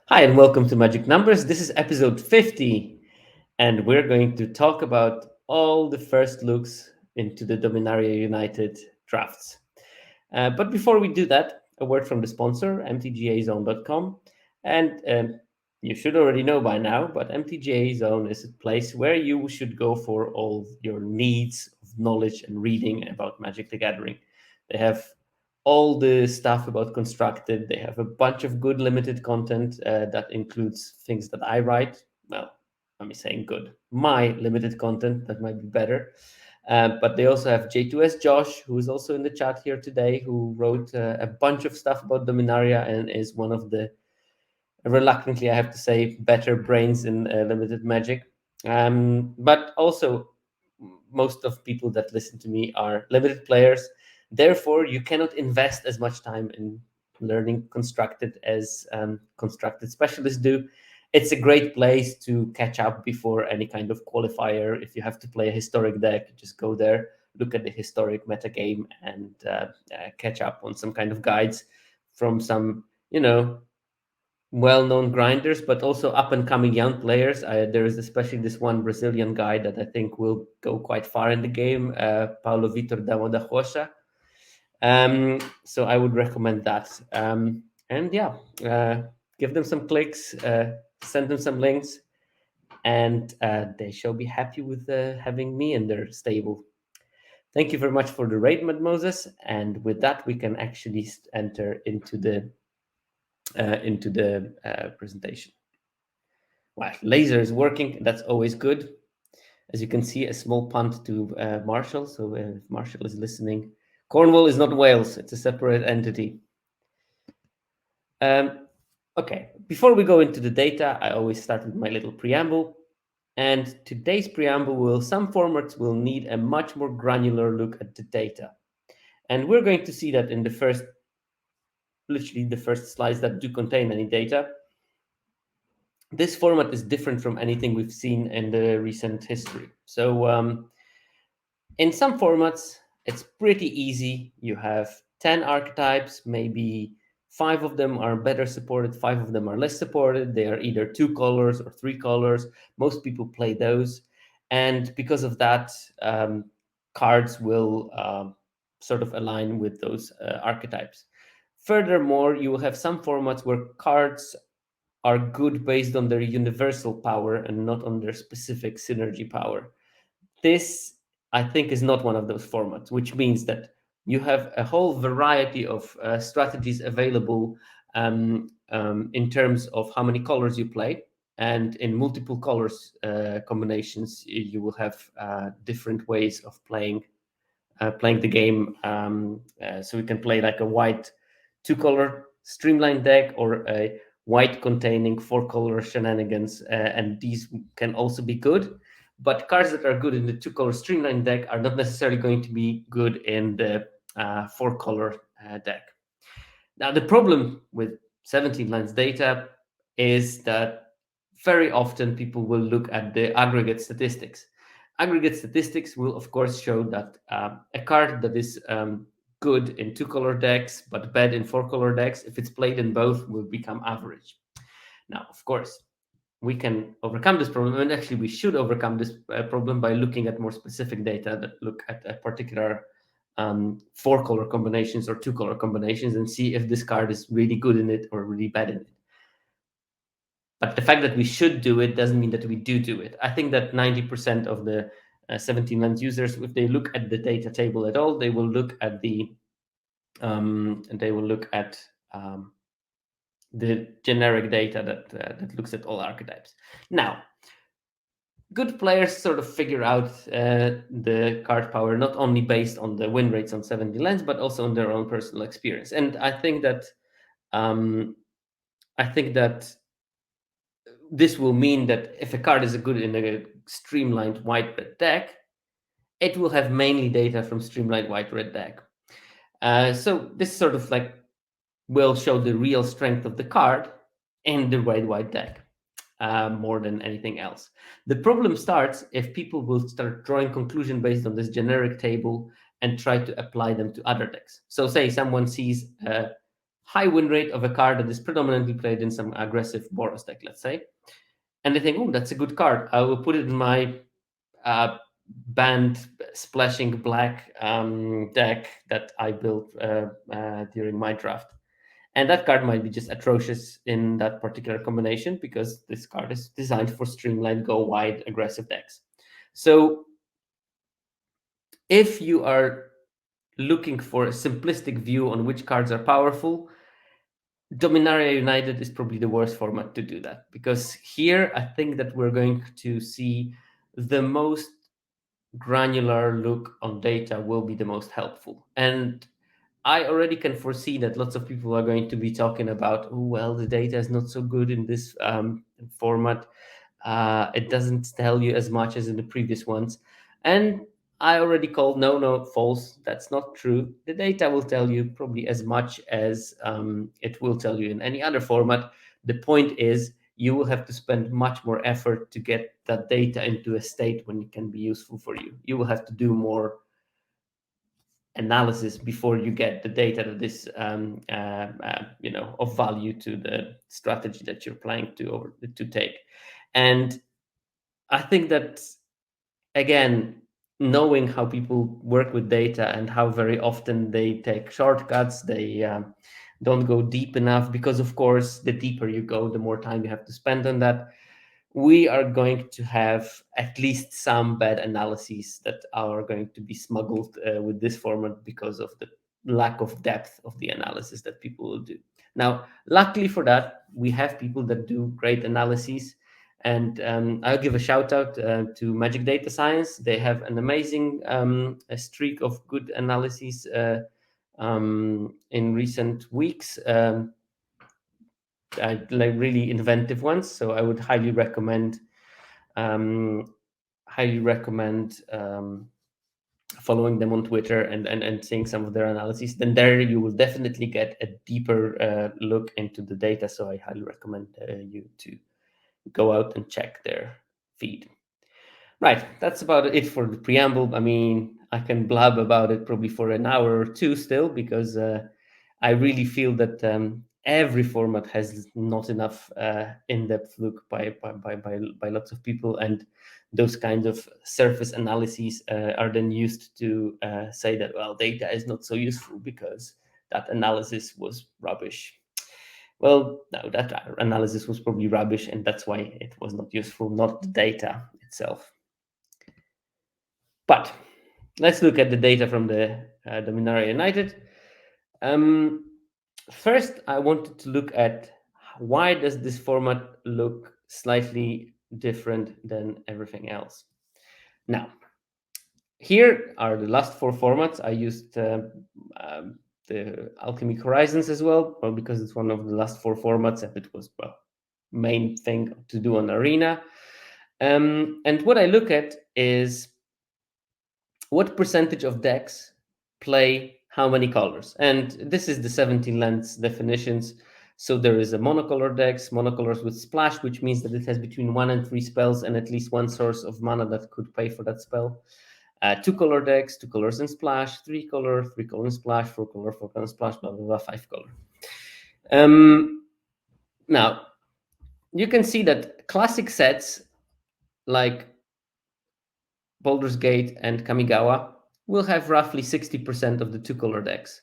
Hi, and welcome to Magic Numbers. This is episode 50, and we're going to talk about all the first looks into the Dominaria United drafts. But before we do that, a word from the sponsor, mtgazone.com. And you should already know by now, but MTGA Zone is a place where you should go for all your needs of knowledge and reading about Magic the Gathering. They have all the stuff about constructed. They have a bunch of good limited content that includes things that I write. Well, let me saying good. My limited content that might be better. But they also have J2S Josh, who is also in the chat here today, who wrote a bunch of stuff about Dominaria and is one of the, reluctantly, I have to say, better brains in limited magic. But also, most of people that listen to me are limited players. Therefore, you cannot invest as much time in learning constructed as constructed specialists do. It's a great place to catch up before any kind of qualifier. If you have to play a historic deck, just go there, look at the historic metagame, and catch up on some kind of guides from some, well-known grinders, but also up-and-coming young players. There is especially this one Brazilian guy that I think will go quite far in the game, Paulo Vitor da Rocha. So I would recommend that. And yeah, give them some clicks, send them some links, and they shall be happy with having me in their stable. Thank you very much for the raid, Mad Moses. And with that, we can actually enter into the presentation. Wow, laser is working. That's always good. As you can see, a small punt to Marshall. So if Marshall is listening, Cornwall is not Wales. It's a separate entity. Okay, before we go into the data, I always start with my little preamble. And today's preamble some formats will need a much more granular look at the data. And we're going to see that in literally the first slides that do contain any data. This format is different from anything we've seen in the recent history. So in some formats, it's pretty easy. You have 10 archetypes, maybe 5 of them are better supported, 5 of them are less supported. They are either 2 colors or 3 colors. Most people play those. And because of that, cards will sort of align with those archetypes. Furthermore, you will have some formats where cards are good based on their universal power and not on their specific synergy power. This, I think, is not one of those formats, which means that you have a whole variety of strategies available in terms of how many colors you play. And in multiple colors combinations, you will have different ways of playing the game. So we can play like a white 2-color streamlined deck or a white containing 4-color shenanigans, and these can also be good. But cards that are good in the 2-color streamlined deck are not necessarily going to be good in the 4-color deck. Now, the problem with 17Lands data is that very often people will look at the aggregate statistics. Aggregate statistics will, of course, show that a card that is good in 2-color decks but bad in 4-color decks, if it's played in both, will become average. Now, of course, we can overcome this problem, and actually we should overcome this problem by looking at more specific data that look at a particular 4-color combinations or 2-color combinations and see if this card is really good in it or really bad in it. But the fact that we should do it doesn't mean that we do it. I think that 90% of the 17Lands users, if they look at the data table at all, they will look at the generic data that looks at all archetypes. Now, good players sort of figure out the card power not only based on the win rates on 17Lands, but also on their own personal experience. And I think that this will mean that if a card is good in a streamlined white-red deck, it will have mainly data from streamlined white-red deck. So this sort of like will show the real strength of the card in the red-white deck more than anything else. The problem starts if people will start drawing conclusion based on this generic table and try to apply them to other decks. So say someone sees high win rate of a card that is predominantly played in some aggressive Boros deck, let's say. And they think, oh, that's a good card. I will put it in my banned splashing black deck that I built during my draft. And that card might be just atrocious in that particular combination because this card is designed for streamlined, go wide, aggressive decks. So if you are looking for a simplistic view on which cards are powerful, Dominaria United is probably the worst format to do that, because here I think that we're going to see the most granular look on data will be the most helpful. And I already can foresee that lots of people are going to be talking about, oh, well, the data is not so good in this format. It doesn't tell you as much as in the previous ones. And I already called, no, false. That's not true. The data will tell you probably as much as it will tell you in any other format. The point is, you will have to spend much more effort to get that data into a state when it can be useful for you. You will have to do more analysis before you get the data that is of value to the strategy that you're planning to take. And I think that, again, knowing how people work with data and how very often they take shortcuts, they don't go deep enough, because of course the deeper you go, the more time you have to spend on that. We are going to have at least some bad analyses that are going to be smuggled with this format because of the lack of depth of the analysis that people will do. Now, luckily for that, we have people that do great analyses. And I'll give a shout out to Magic Data Science. They have an amazing a streak of good analyses in recent weeks. Like really inventive ones. So I would highly recommend following them on Twitter and seeing some of their analyses. Then there you will definitely get a deeper look into the data. So I highly recommend you to go out and check their feed. Right, that's about it for the preamble. I mean, I can blab about it probably for an hour or two still, because I really feel that every format has not enough in-depth look by lots of people, and those kinds of surface analyses are then used to say that, well, data is not so useful because that analysis was rubbish. Well, no, that analysis was probably rubbish, and that's why it was not useful, not the data itself. But let's look at the data from the Dominaria United. First, I wanted to look at why does this format look slightly different than everything else. Now, here are the last four formats. I used the Alchemy Horizons as well because it's one of the last four formats, and it was main thing to do on Arena. And what I look at is what percentage of decks play how many colors. And this is the 17Lands definitions. So there is a monocolor decks, monocolors with splash, which means that it has between 1 and 3 spells and at least one source of mana that could pay for that spell. 2-color decks, 2 colors and splash, 3-color, 3-color and splash, 4-color, 4-color and splash, blah, blah, blah, 5-color. Now, you can see that classic sets like Baldur's Gate and Kamigawa will have roughly 60% of the 2-color decks.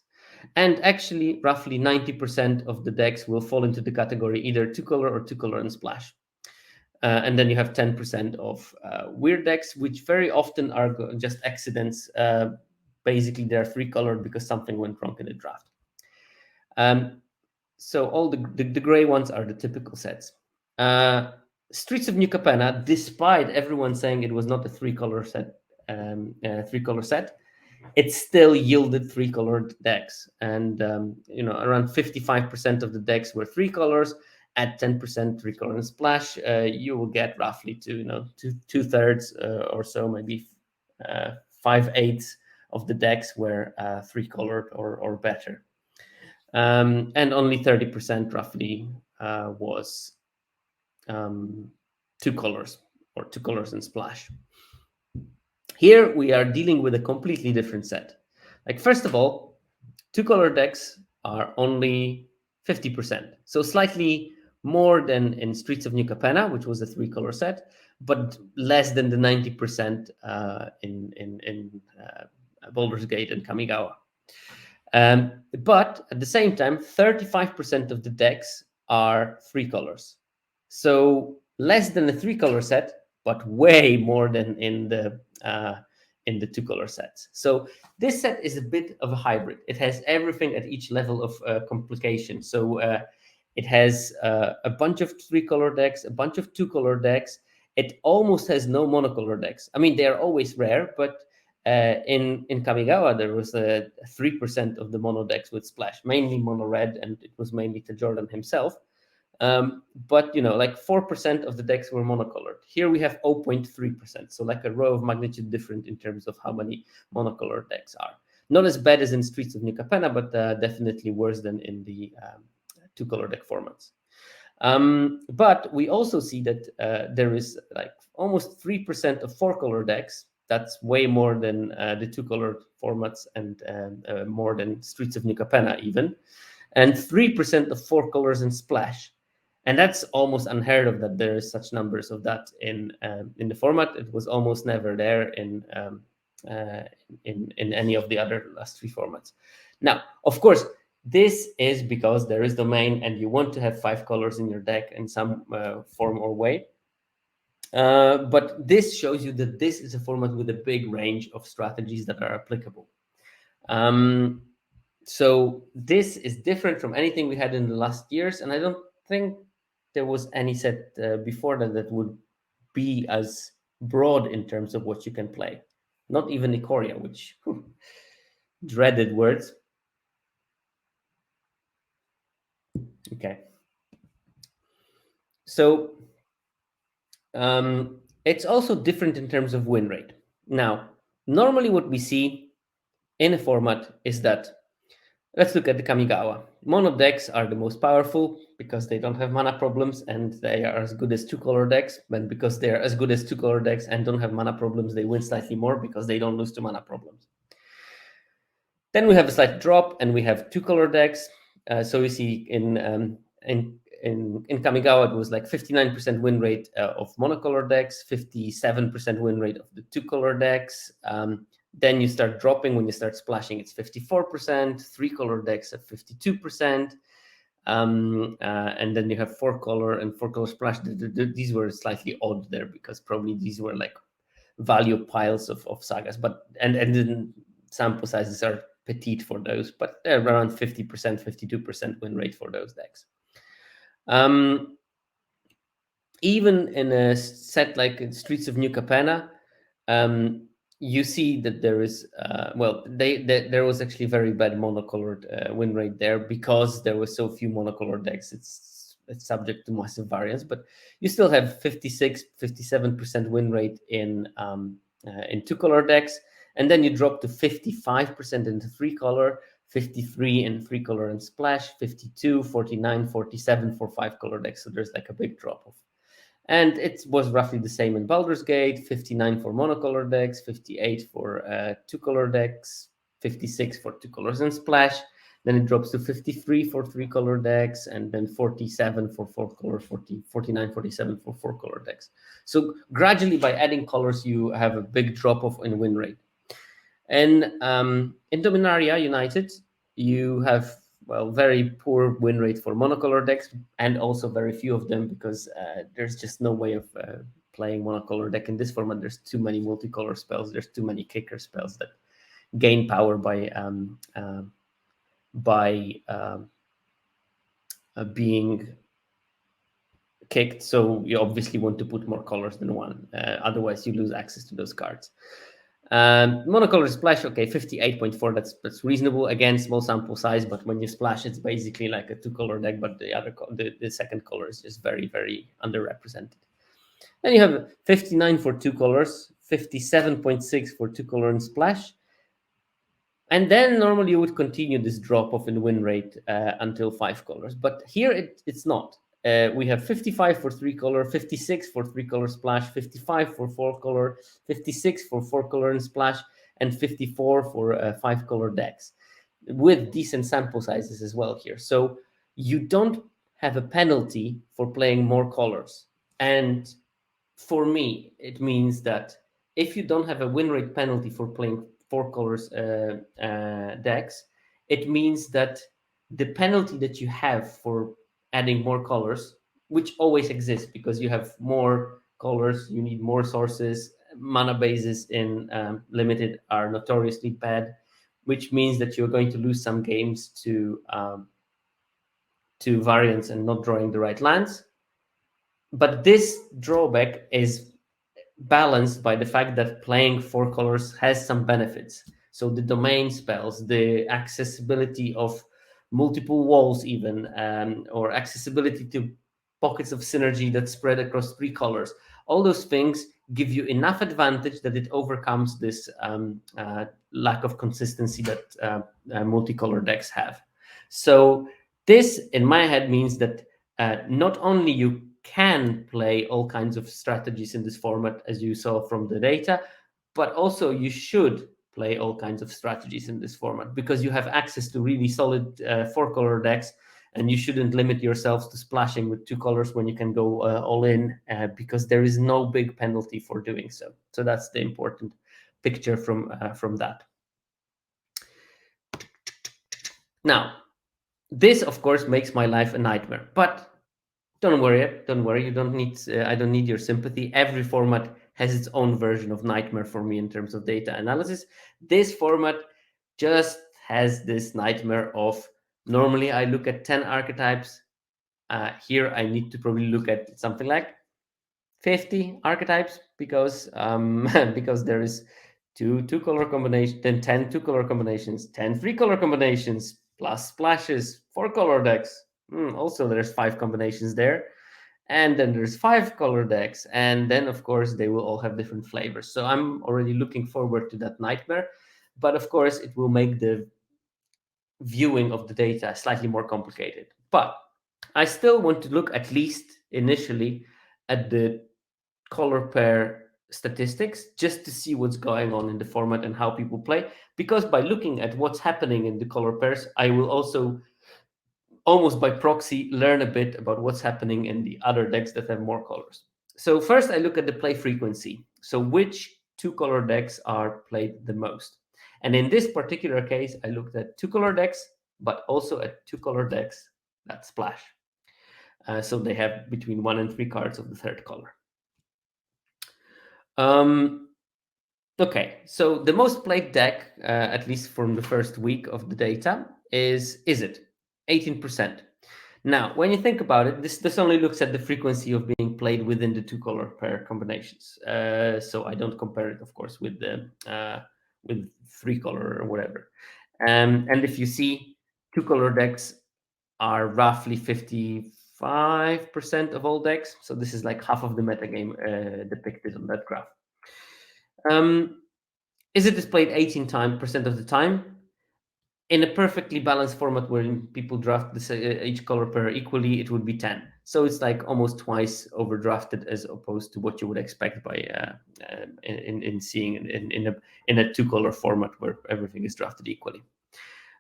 And actually, roughly 90% of the decks will fall into the category either 2-color or 2-color and splash. And then you have 10% of weird decks, which very often are just accidents. Basically, they're 3-colored because something went wrong in the draft. So all the gray ones are the typical sets. Streets of New Capenna, despite everyone saying it was not a 3-color set, it still yielded 3-colored decks, and around 55% of the decks were 3 colors. At 10% 3-color and splash, you will get roughly two-thirds or so, maybe 5/8 of the decks were 3-colored or better, and only 30% roughly was 2 colors or 2 colors and splash. Here we are dealing with a completely different set. Like, first of all, 2-color decks are only 50%. So slightly more than in Streets of New Capenna, which was a 3-color set, but less than the 90% in Baldur's Gate and Kamigawa. But at the same time, 35% of the decks are 3 colors. So less than a 3-color set, but way more than in the 2-color sets. So this set is a bit of a hybrid. It has everything at each level of complication. So it has a bunch of 3-color decks, a bunch of 2-color decks. It almost has no monocolor decks. I mean, they are always rare, but in Kamigawa, there was 3% of the mono decks with splash, mainly mono red, and it was mainly to Jordan himself. But like 4% of the decks were monocolored. Here we have 0.3%, so like a row of magnitude different in terms of how many monocolored decks are. Not as bad as in Streets of New Capenna, but definitely worse than in the 2-color deck formats. But we also see that there is like almost 3% of 4-color decks. That's way more than the 2-color formats and more than Streets of New Capenna even. And 3% of 4 colors in Splash. And that's almost unheard of that there is such numbers of that in the format. It was almost never there in any of the other last 3 formats. Now, of course, this is because there is domain and you want to have 5 colors in your deck in some form or way. But this shows you that this is a format with a big range of strategies that are applicable. So this is different from anything we had in the last years, and I don't think there was any set before that would be as broad in terms of what you can play. Not even Ikoria, which dreaded words. Okay. So it's also different in terms of win rate. Now, normally what we see in a format is that, let's look at the Kamigawa. Mono decks are the most powerful because they don't have mana problems and they are as good as 2-color decks. And because they are as good as 2-color decks and don't have mana problems, they win slightly more because they don't lose to mana problems. Then we have a slight drop and we have 2-color decks. So we see in Kamigawa, it was like 59% win rate of monocolor decks, 57% win rate of the 2-color decks. Then you start dropping when you start splashing. It's 54%, 3-color decks at 52%. And then you have 4-color and 4-color splash. These were slightly odd there because probably these were like value piles of sagas. But and then sample sizes are petite for those, but they're around 50%, 52% win rate for those decks. Even in a set like Streets of New Capenna, you see that there is there was actually very bad monocolored win rate there because there were so few monocolored decks. It's subject to massive variance, but you still have 57% win rate in 2-color decks, and then you drop to 55% into 3-color, 53 in 3-color and Splash, 52, 49, 47 for 5-color decks. So there's like a big drop off. And it was roughly the same in Baldur's Gate, 59 for monocolor decks, 58 for 2-color decks, 56 for 2 colors and Splash. Then it drops to 53 for 3-color decks, and then 47 for 4-color, 49, 47 for 4-color decks. So gradually, by adding colors, you have a big drop off in win rate. And in Dominaria United, you have very poor win rate for monocolor decks, and also very few of them because there's just no way of playing monocolor deck in this format. There's too many multicolor spells. There's too many kicker spells that gain power by being kicked. So you obviously want to put more colors than one. Otherwise, you lose access to those cards. Monocolor splash, okay, 58.4, that's reasonable. Again, small sample size, but when you splash, it's basically like a 2-color deck, but the second color is just very, very underrepresented. Then you have 59 for 2 colors, 57.6 for 2-color and splash. And then normally you would continue this drop off in win rate until 5 colors. But here it's not. We have 55 for 3-color, 56 for 3-color splash, 55 for 4-color, 56 for 4-color and splash, and 54 for 5-color decks, with decent sample sizes as well here. So you don't have a penalty for playing more colors. And for me, it means that if you don't have a win rate penalty for playing four colors decks, it means that the penalty that you have for adding more colors, which always exists because you have more colors, you need more sources. Mana bases in limited are notoriously bad, which means that you're going to lose some games to variants and not drawing the right lands. But this drawback is balanced by the fact that playing four colors has some benefits. So the domain spells, the accessibility of multiple walls, even, or accessibility to pockets of synergy that spread across three colors. All those things give you enough advantage that it overcomes this lack of consistency that multicolor decks have. So this, in my head, means that not only you can play all kinds of strategies in this format, as you saw from the data, but also you should play all kinds of strategies in this format because you have access to really solid four-color decks, and you shouldn't limit yourselves to splashing with two colors when you can go all in because there is no big penalty for doing so. So that's the important picture from that. Now, this, of course, makes my life a nightmare, but don't worry. You don't need. I don't need your sympathy. Every format has its own version of nightmare for me in terms of data analysis. This format just has this nightmare of normally I look at 10 archetypes. Here I need to probably look at something like 50 archetypes because because there is two color combinations, then 10 two-color combinations, 10 three-color combinations, plus splashes, four-color decks. Also, there's 5 combinations there. And then there's 5 color decks. And then, of course, they will all have different flavors. So I'm already looking forward to that nightmare. But of course, it will make the viewing of the data slightly more complicated. But I still want to look at least initially at the color pair statistics just to see what's going on in the format and how people play. Because by looking at what's happening in the color pairs, I will also almost by proxy learn a bit about what's happening in the other decks that have more colors. So first I look at the play frequency. So which two color decks are played the most? And in this particular case, I looked at two color decks, but also at two color decks that splash. So they have between 1 and 3 cards of the third color. Okay, so the most played deck, at least from the first week of the data, is it 18%. Now, when you think about it, this only looks at the frequency of being played within the two color pair combinations. So I don't compare it, of course, with the with three color or whatever. And if you see, two color decks are roughly 55% of all decks. So this is like half of the metagame depicted on that graph. Is it displayed 18% of the time? In a perfectly balanced format where people draft each color pair equally, it would be 10. So it's like almost twice overdrafted as opposed to what you would expect by in seeing in a two color format where everything is drafted equally.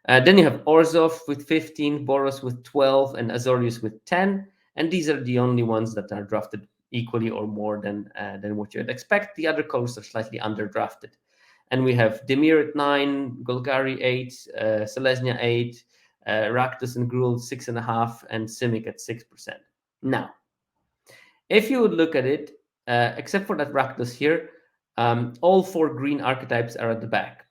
Then you have Orzhov with 15, Boros with 12, and Azorius with 10. And these are the only ones that are drafted equally or more than what you'd expect. The other colors are slightly underdrafted. And we have Demir at 9, Golgari 8, Selesnya 8, Rakdos and Gruul 6.5, and Simic at 6%. Now, if you would look at it, except for that Rakdos here, all 4 green archetypes are at the back,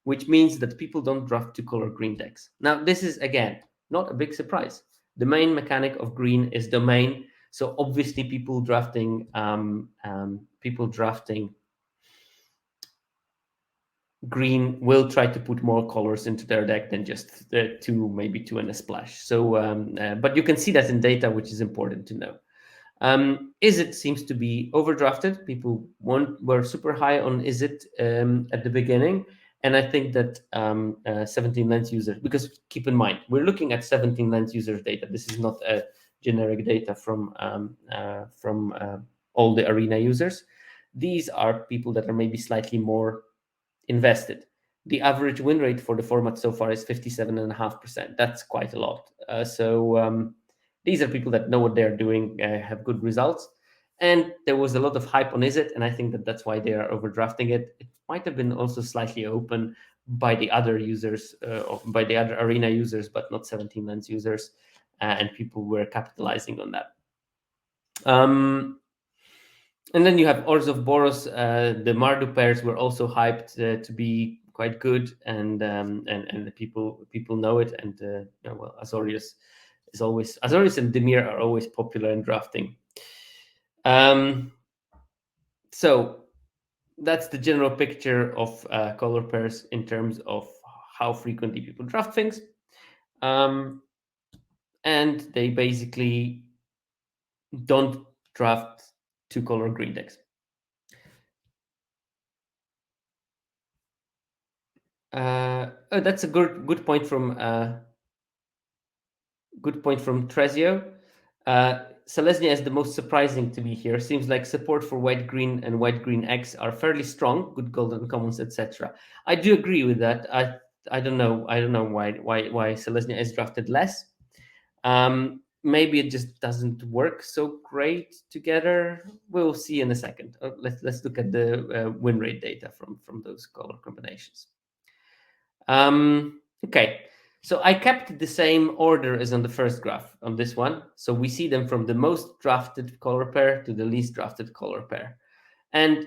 which means that people don't draft two-color green decks. Now, this is, again, not a big surprise. The main mechanic of green is domain, so obviously people drafting green will try to put more colors into their deck than just maybe two and a splash. So, but you can see that in data, which is important to know. Izzet seems to be overdrafted. People were super high on Izzet at the beginning. And I think that 17Lands users, because keep in mind, we're looking at 17Lands users data. This is not a generic data from all the arena users. These are people that are maybe slightly more invested. the average win rate for the format so far is 57.5%. That's quite a lot. So these are people that know what they're doing, have good results. And there was a lot of hype on Izzet, and I think that that's why they are overdrafting it. It might have been also slightly open by the other users, or by the other arena users, but not 17Lands users, and people were capitalizing on that. And then you have Orzhov Boros. The Mardu pairs were also hyped to be quite good, and the people know it. And well, Azorius and Demir are always popular in drafting. So that's the general picture of color pairs in terms of how frequently people draft things. And they basically don't draft two color green decks. That's a good point from Trezio. Selesnya is the most surprising to me here. Seems like support for white green and white green X are fairly strong, good golden commons, etc. I do agree with that. I don't know why Selesnya is drafted less. Maybe it just doesn't work so great together. We'll see in a second. Let's look at the win rate data from those color combinations. Okay, so I kept the same order as on the first graph on this one. So we see them from the most drafted color pair to the least drafted color pair. And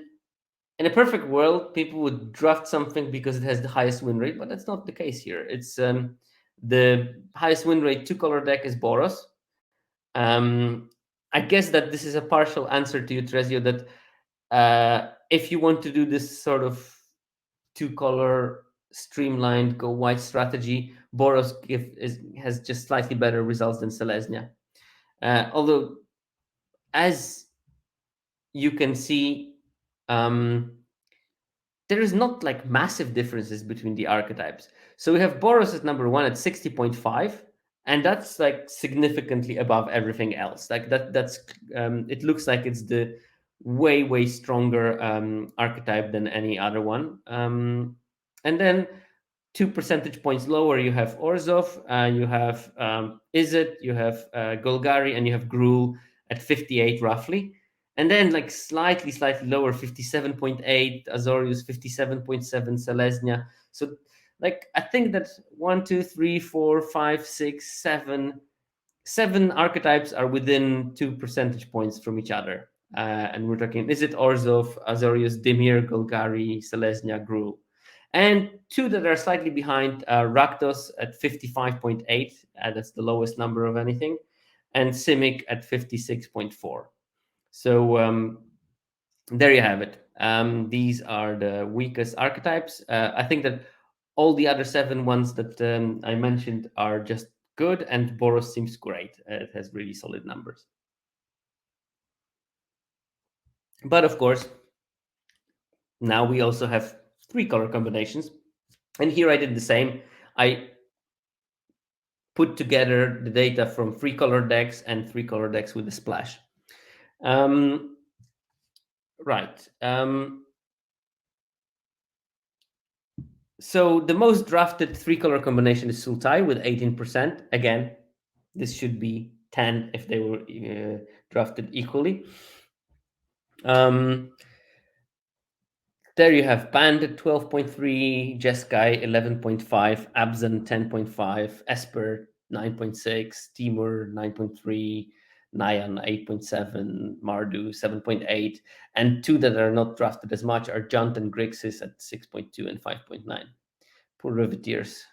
in a perfect world, people would draft something because it has the highest win rate, but that's not the case here. It's the highest win rate two color deck is Boros. I guess that this is a partial answer to you, Trezio, that if you want to do this sort of two color streamlined go white strategy, Boros has just slightly better results than Selesnya. Although, as you can see, there is not like massive differences between the archetypes. So we have Boros at number one at 60.5, and that's like significantly above everything else. Like that's it looks like it's the way stronger archetype than any other one. And then 2 percentage points lower, you have Orzhov, you have Izzet, you have Golgari, and you have Gruul at 58 roughly. And then like slightly lower, 57.8, Azorius, 57.7, Selesnya. So like I think that 1, 2, 3, 4, 5, 6, 7 archetypes are within 2 percentage points from each other. And we're talking, is it Orzhov, Azorius, Dimir, Golgari, Selesnya, Gruul? And two that are slightly behind, Rakdos at 55.8, that's the lowest number of anything, and Simic at 56.4. So there you have it. These are the weakest archetypes. I think that all the other 7 ones that I mentioned are just good, and Boros seems great. It has really solid numbers. But of course, now we also have 3 color combinations. And here I did the same. I put together the data from 3 color decks and 3 color decks with a splash. Right. So the most drafted 3 color combination is Sultai with 18%. Again, this should be 10 if they were drafted equally. There you have Band at 12.3, Jeskai 11.5, Abzan 10.5, Esper 9.6, Timur 9.3, Nayan 8.7, Mardu 7.8, and 2 that are not drafted as much are Junt and Grixis at 6.2 and 5.9. Poor Riveteers,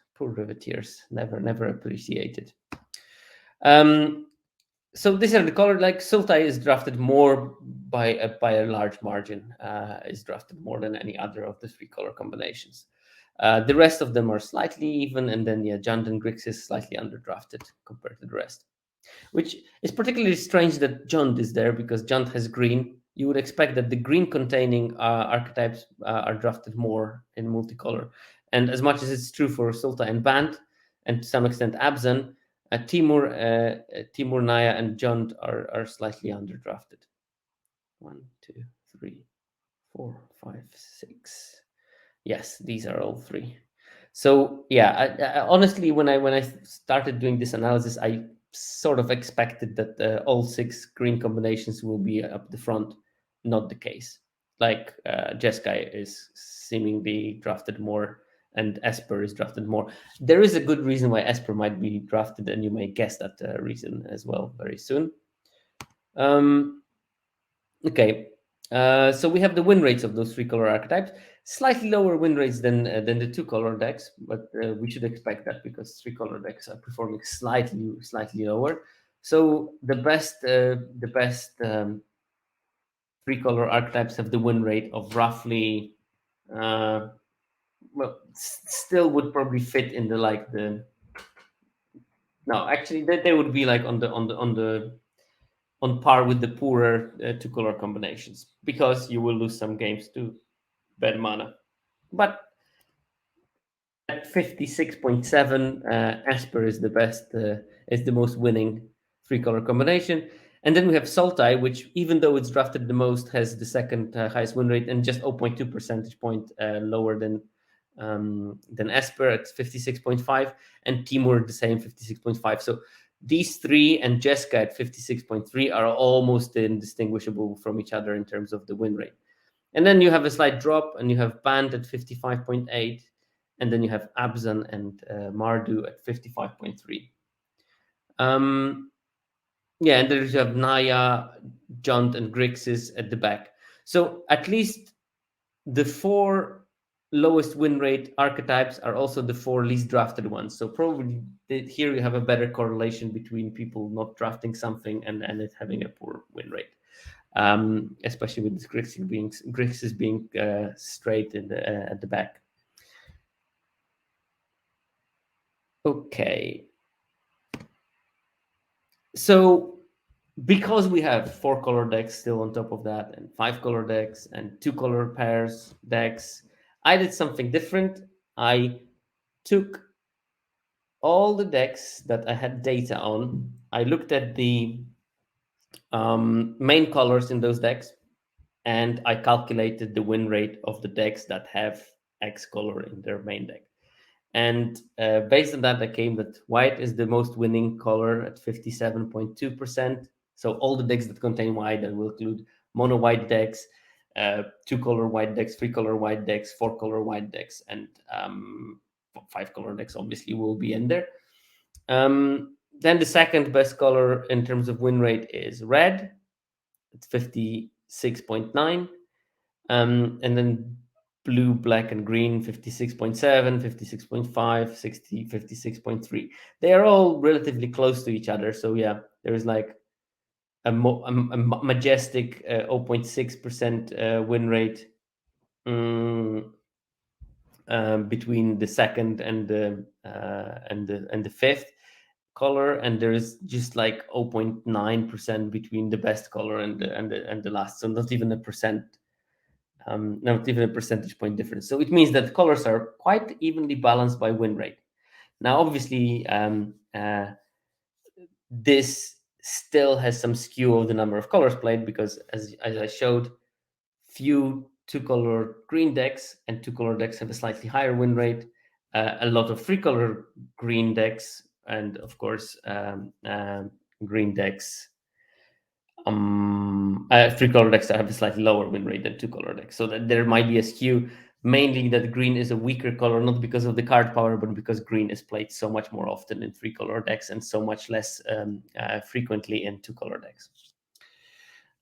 never appreciated. So these are the color. Like Sultai is drafted more by a large margin. Is drafted more than any other of the 3 color combinations. The rest of them are slightly even, and then Junt and Grix is slightly underdrafted compared to the rest, which is particularly strange that Junt is there because Junt has green. You would expect that the green containing archetypes are drafted more in multicolor, and as much as it's true for Sultai and Band, and to some extent Abzan, Timur, Naya, and Junt are slightly underdrafted. 1, 2, 3, 4, 5, 6. Yes, these are all three. So yeah, honestly, when I started doing this analysis, I sort of expected that all six green combinations will be up the front. Not the case. Like Jeskai is seemingly drafted more, and Esper is drafted more. There is a good reason why Esper might be drafted, and you may guess that reason as well very soon. Okay, so we have the win rates of those three color archetypes. Slightly lower win rates than the two color decks, but we should expect that because three color decks are performing slightly lower. So the best three color archetypes have the win rate of roughly well, still would probably fit in the like the no, actually they would be like on par with the poorer two color combinations because you will lose some games to bad mana. But at 56.7, Esper is the best, is the most winning three color combination. And then we have Sultai, which, even though it's drafted the most, has the second highest win rate and just 0.2 percentage point lower than Esper at 56.5, and Timur the same 56.5. So these three and Jeska at 56.3 are almost indistinguishable from each other in terms of the win rate. And then you have a slight drop, and you have Band at 55.8, and then you have Abzan and Mardu at 55.3. Yeah, and then you have Naya, Junt, and Grixis at the back. So at least the four lowest win rate archetypes are also the four least drafted ones. So probably here you have a better correlation between people not drafting something and it having a poor win rate. Especially with Grixis being straight at the back. Okay. So because we have four color decks still on top of that, and five color decks and two color pairs decks, I did something different. I took all the decks that I had data on. I looked at the main colors in those decks, and I calculated the win rate of the decks that have X color in their main deck. And based on that, I came that white is the most winning color at 57.2%. So all the decks that contain white, that will include mono white decks, two color white decks, three color white decks, four color white decks, and five color decks obviously will be in there. Then the second best color in terms of win rate is red. It's 56.9. And then blue, black, and green 56.7, 56.5, 60, 56.3. They are all relatively close to each other. So yeah, there is like a majestic 0.6% win rate between the second and the fifth color, and there is just like 0.9% between the best color and the last. So not even a percent. Not even a percentage point difference. So it means that colors are quite evenly balanced by win rate. Now, obviously, this still has some skew of the number of colors played because, as I showed, few two-color green decks and two-color decks have a slightly higher win rate. A lot of three-color green decks and, of course, green decks three color decks that have a slightly lower win rate than two color decks. So that there might be a skew, mainly that green is a weaker color, not because of the card power, but because green is played so much more often in three color decks and so much less frequently in two color decks.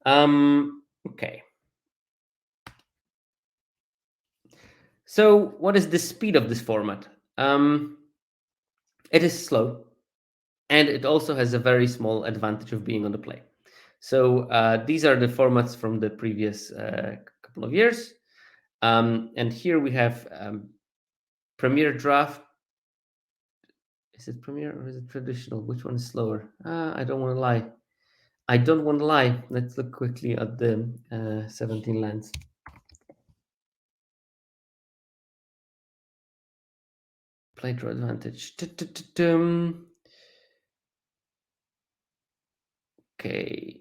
Okay. So what is the speed of this format? It is slow, and it also has a very small advantage of being on the play. So these are the formats from the previous couple of years. And here we have Premier Draft. Is it Premier or is it traditional? Which one is slower? I don't want to lie. I don't want to lie. Let's look quickly at the 17Lands. Play draw advantage. Okay.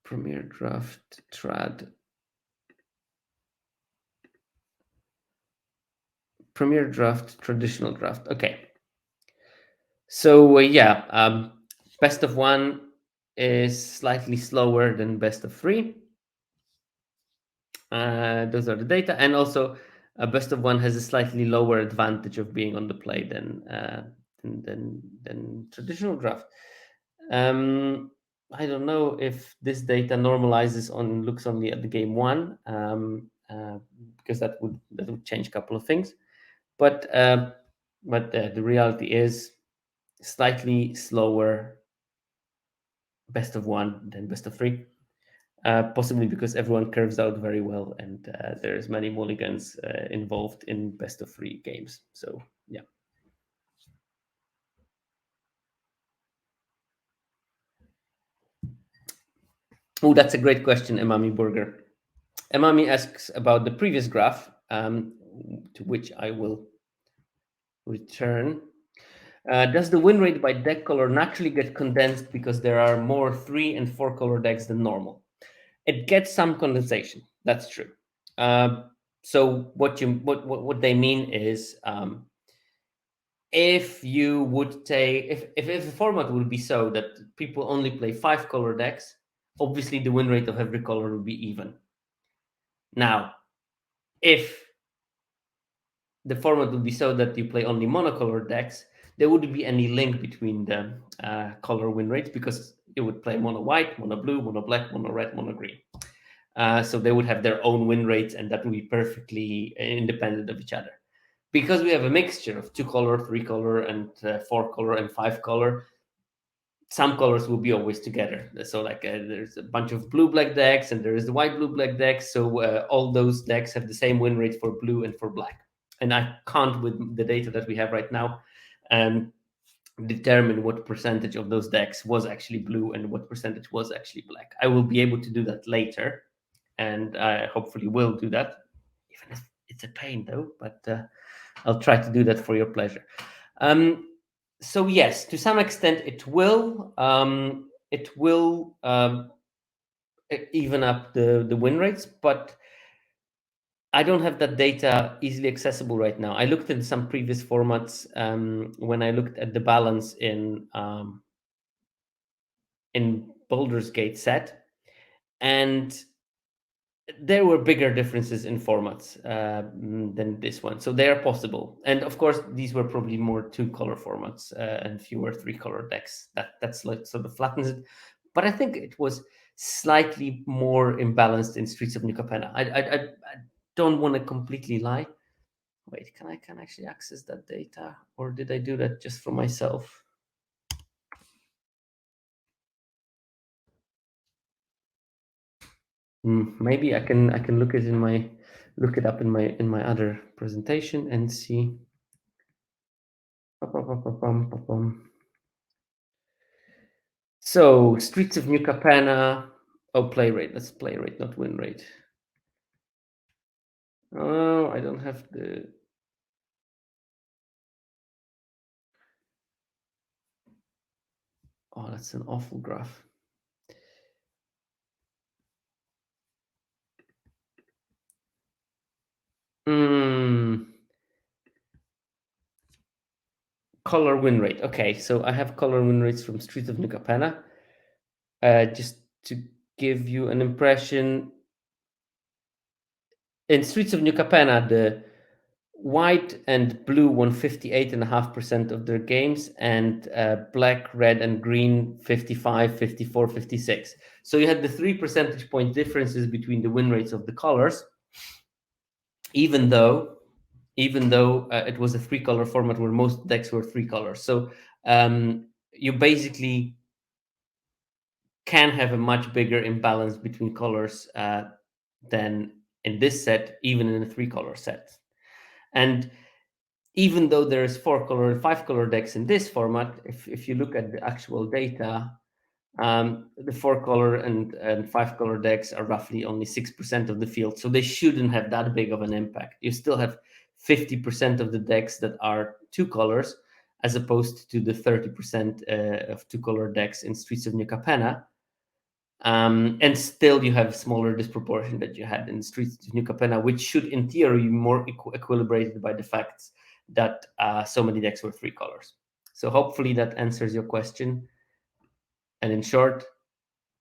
Premier Draft Trad. Premier draft, traditional draft. Okay. So best of one is slightly slower than best of three. Those are the data, and also best of one has a slightly lower advantage of being on the play than traditional draft. I don't know if this data normalizes on looks only at the game one, because that would change a couple of things. But the reality is slightly slower best of one than best of three. Possibly because everyone curves out very well, and there's many mulligans involved in best of three games. So yeah. Oh, that's a great question, Emami Burger. Emami asks about the previous graph, to which I will return. Does the win rate by deck color naturally get condensed because there are more 3 and 4 color decks than normal? It gets some condensation. That's true. So what they mean is, if you would take if the format would be so that people only play 5 color decks, obviously the win rate of every color would be even. Now, if the format would be so that you play only monocolor decks, there wouldn't be any link between the color win rates, because you would play mono white, mono blue, mono black, mono red, mono green. So they would have their own win rates, and that would be perfectly independent of each other. Because we have a mixture of 2 color, 3 color, and 4 color, and 5 color, some colors will be always together. So there's a bunch of blue black decks, and there is the white blue black decks. So all those decks have the same win rate for blue and for black. And I can't, with the data that we have right now, determine what percentage of those decks was actually blue and what percentage was actually black. I will be able to do that later, and I hopefully will do that, even if it's a pain though, but I'll try to do that for your pleasure. So yes, to some extent it will even up the win rates, but I don't have that data easily accessible right now. I looked at some previous formats when I looked at the balance in Baldur's Gate set, and there were bigger differences in formats than this one. So they are possible. And of course, these were probably more 2 color formats and fewer 3 color decks. That's like sort of flattens it. But I think it was slightly more imbalanced in Streets of New Capenna. I don't want to completely lie. Wait, can I actually access that data, or did I do that just for myself? Maybe I can look it up in my other presentation and see. So Streets of New Capenna. Oh, play rate. That's play rate, not win rate. Oh, I don't have the. Oh, that's an awful graph. Color win rate. Okay, so I have color win rates from Streets of New Capenna. Just to give you an impression, in Streets of New Capenna, the white and blue won 58.5% of their games, and black, red, and green 55, 54, 56. So you had the 3 percentage point differences between the win rates of the colors, even though it was a 3 color format where most decks were 3 colors. So you basically can have a much bigger imbalance between colors than in this set, even in a 3 color set. And even though there's 4 color and 5 color decks in this format, if you look at the actual data, the 4 color and 5 color decks are roughly only 6% of the field. So they shouldn't have that big of an impact. You still have 50% of the decks that are 2 colors, as opposed to the 30% of 2 color decks in Streets of New Capenna. And still you have smaller disproportion that you had in Streets of New Capenna, which should in theory be more equilibrated by the fact that so many decks were 3 colors. So hopefully that answers your question. And in short,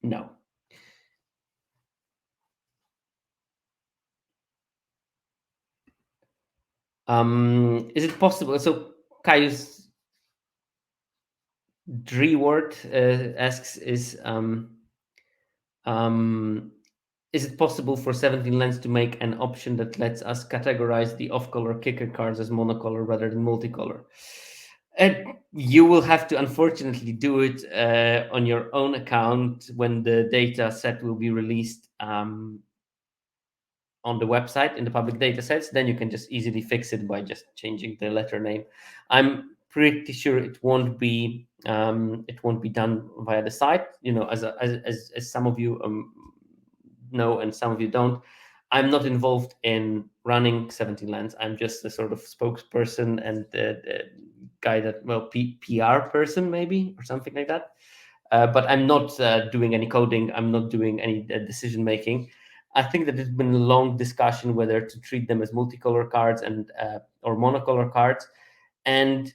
no. Is it possible? So Caius Drewart asks, is it possible for 17Lands to make an option that lets us categorize the off-color kicker cards as monocolor rather than multicolor? And you will have to unfortunately do it on your own account when the data set will be released on the website in the public data sets. Then you can just easily fix it by just changing the letter name. I'm pretty sure it won't be done via the site. You know, as some of you know and some of you don't, I'm not involved in running 17Lands. I'm just a sort of spokesperson and the guy that, well, PR person maybe or something like that. But I'm not doing any coding. I'm not doing any decision making. I think that there's been a long discussion whether to treat them as multicolor cards and or monocolor cards, and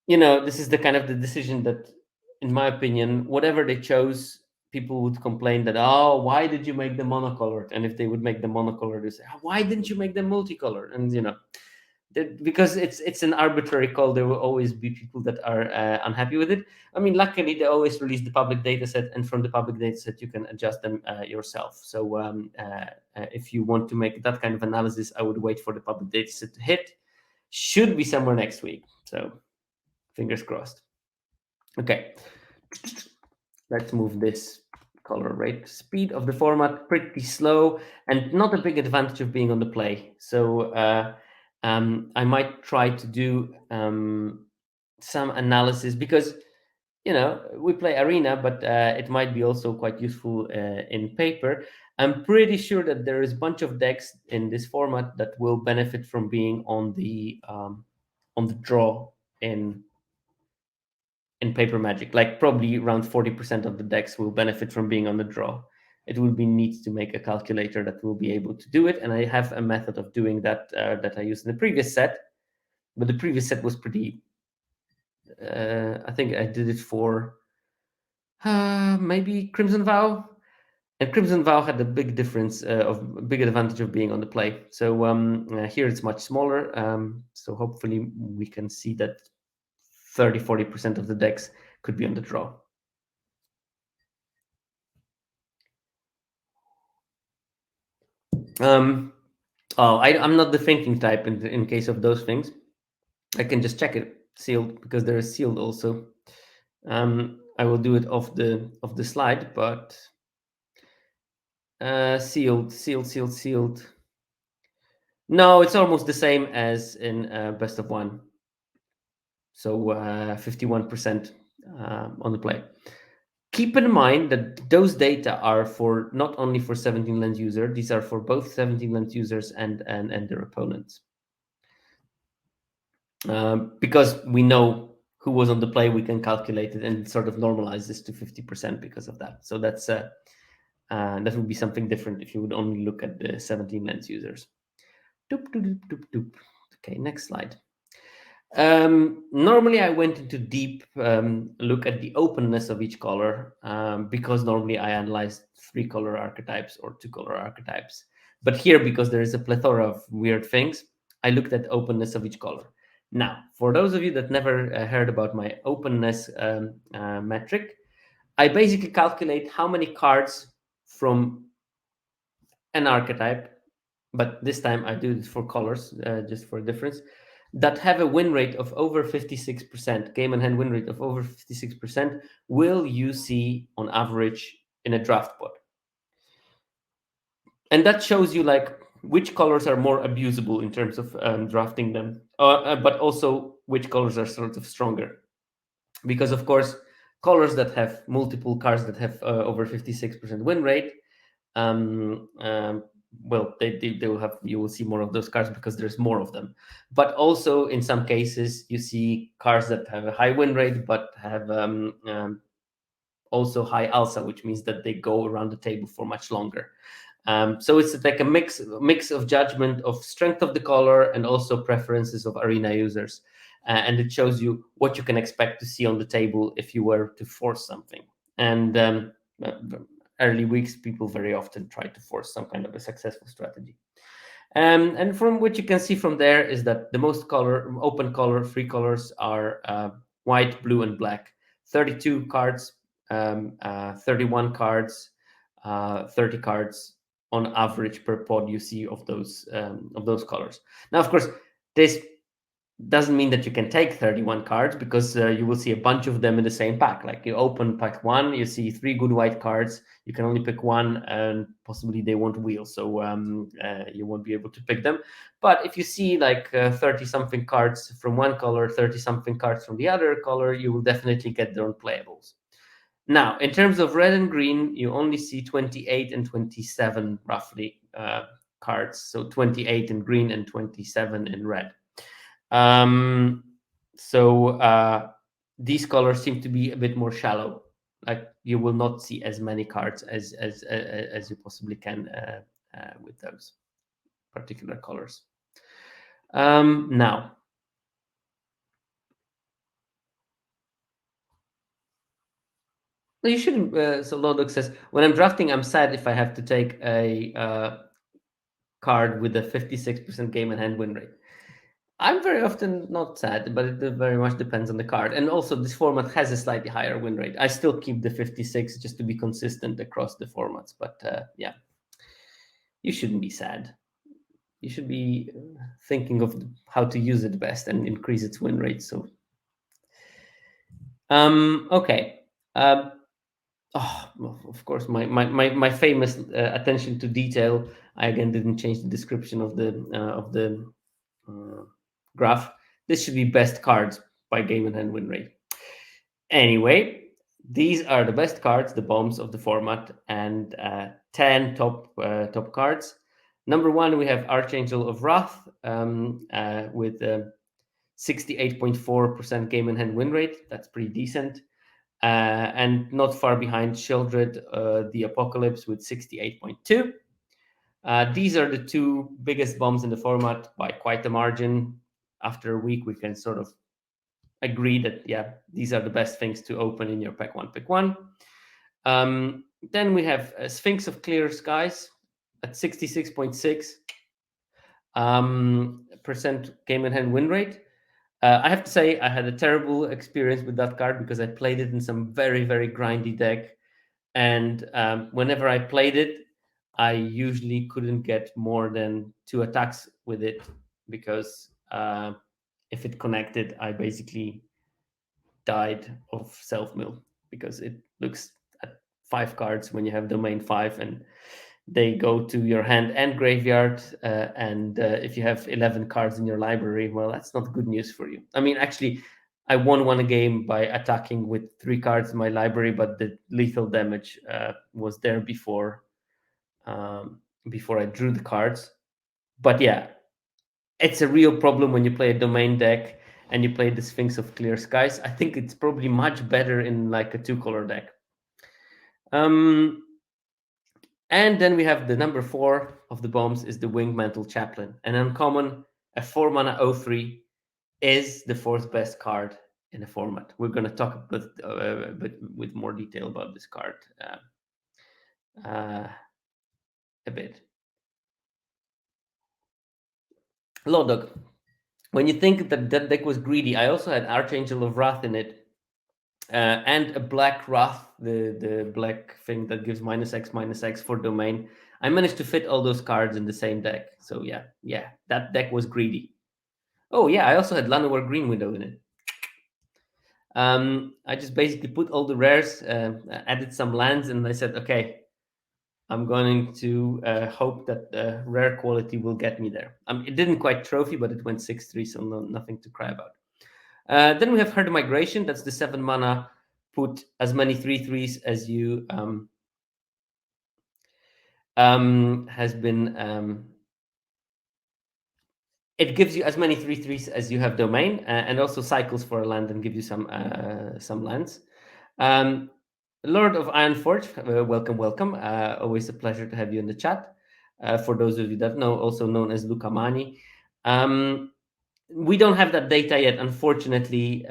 you know, this is the kind of the decision that, in my opinion, whatever they chose, people would complain that, oh, why did you make them monocolored? And if they would make them monocolored, they say, "Oh, why didn't you make them multicolored?" And you know, because it's an arbitrary call, there will always be people that are unhappy with it. I mean, luckily they always release the public data set, and from the public data set you can adjust them yourself. So if you want to make that kind of analysis, I would wait for the public data set to hit. Should be somewhere next week. So fingers crossed. Okay, let's move this color rate. Speed of the format pretty slow, and not a big advantage of being on the play. So I might try to do some analysis, because you know, we play Arena, but it might be also quite useful in paper. I'm pretty sure that there is a bunch of decks in this format that will benefit from being on the draw in paper Magic. Like probably around 40% of the decks will benefit from being on the draw. It would be neat to make a calculator that will be able to do it, and I have a method of doing that that I used in the previous set. But the previous set was pretty. I think I did it for maybe Crimson Vow, and Crimson Vow had a big difference of big advantage of being on the play. So here it's much smaller. So hopefully we can see that 30-40% of the decks could be on the draw. I'm not the thinking type in case of those things. I can just check it sealed, because there is sealed also. I will do it off the slide, but sealed. No, it's almost the same as in best of one. So 51% on the play. Keep in mind that those data are for not only for 17Lands user, these are for both 17Lands users and their opponents. Because we know who was on the play, we can calculate it and sort of normalize this to 50% because of that. So that's that would be something different if you would only look at the 17Lands users. Doop, doop, doop, doop, doop. Okay, next slide. Normally I went into deep look at the openness of each color, because normally I analyze 3-color archetypes or 2-color archetypes. But here, because there is a plethora of weird things, I looked at openness of each color. Now, for those of you that never heard about my openness metric, I basically calculate how many cards from an archetype, but this time I do this for colors, just for a difference, that have a win rate of over 56%, game and hand win rate of over 56%, will you see on average in a draft pot. And that shows you like which colors are more abusable in terms of drafting them, but also which colors are sort of stronger. Because of course, colors that have multiple cards that have over 56% win rate, well, they will have, you will see more of those cards because there's more of them. But also in some cases, you see cards that have a high win rate but have also high alsa, which means that they go around the table for much longer. So it's like a mix of judgment of strength of the color and also preferences of arena users. And it shows you what you can expect to see on the table if you were to force something. And early weeks, people very often try to force some kind of a successful strategy. And from what you can see from there is that the most open color, free colors are white, blue, and black. 32 cards, 31 cards, 30 cards on average per pod you see of those colors. Now, of course, this doesn't mean that you can take 31 cards, because you will see a bunch of them in the same pack. Like you open pack 1, you see 3 good white cards, you can only pick one, and possibly they won't wheel, so you won't be able to pick them. But if you see like 30 something cards from one color, 30 something cards from the other color, you will definitely get their own playables. Now, in terms of red and green, you only see 28 and 27 roughly cards. So 28 in green and 27 in red. So these colors seem to be a bit more shallow. Like you will not see as many cards as you possibly can with those particular colors. Now, you shouldn't. So Lodok says, when I'm drafting, I'm sad if I have to take a card with a 56% game in hand win rate. I'm very often not sad, but it very much depends on the card. And also, this format has a slightly higher win rate. I still keep the 56 just to be consistent across the formats. But yeah, you shouldn't be sad. You should be thinking of how to use it best and increase its win rate. So, okay. Of course, my famous attention to detail. I again didn't change the description of the graph. This should be best cards by game and hand win rate. Anyway, these are the best cards, the bombs of the format, and 10 top cards. Number 1, we have Archangel of Wrath with 68.4% game and hand win rate. That's pretty decent. And not far behind Sheoldred, the Apocalypse with 68.2. These are the two biggest bombs in the format by quite a margin. After a week, we can sort of agree that, yeah, these are the best things to open in your pack 1, pick 1. Then we have Sphinx of Clear Skies at 66.6% game in hand win rate. I have to say I had a terrible experience with that card because I played it in some very, very grindy deck. And whenever I played it, I usually couldn't get more than 2 attacks with it, because if it connected, I basically died of self-mill, because it looks at 5 cards when you have domain 5, and they go to your hand and graveyard. And if you have 11 cards in your library, well, that's not good news for you. I mean, actually, I won one game by attacking with 3 cards in my library, but the lethal damage was there before I drew the cards. But yeah, it's a real problem when you play a domain deck and you play the Sphinx of Clear Skies. I think it's probably much better in like a 2-color deck. And then we have the number 4 of the bombs is the Wingmental Chaplain. An uncommon, a 4-mana 0/3 is the 4th best card in the format. We're going to talk a bit with more detail about this card a bit. Lodok, when you think that deck was greedy, I also had Archangel of Wrath in it. And a black Wrath, the black thing that gives -X for domain. I managed to fit all those cards in the same deck. So yeah, that deck was greedy. Oh yeah, I also had Llanowar Green Widow in it. I just basically put all the rares, added some lands, and I said, okay, I'm going to hope that rare quality will get me there. It didn't quite trophy, but it went 6/3, so nothing to cry about. Then we have Herd Migration. That's the 7-mana. Put as many 3/3s as you has been. It gives you as many 3/3s as you have domain, and also cycles for a land and give you some lands. Lord of Ironforge, welcome, welcome. Always a pleasure to have you in the chat. For those of you that know, also known as Lukamani. We don't have that data yet, unfortunately.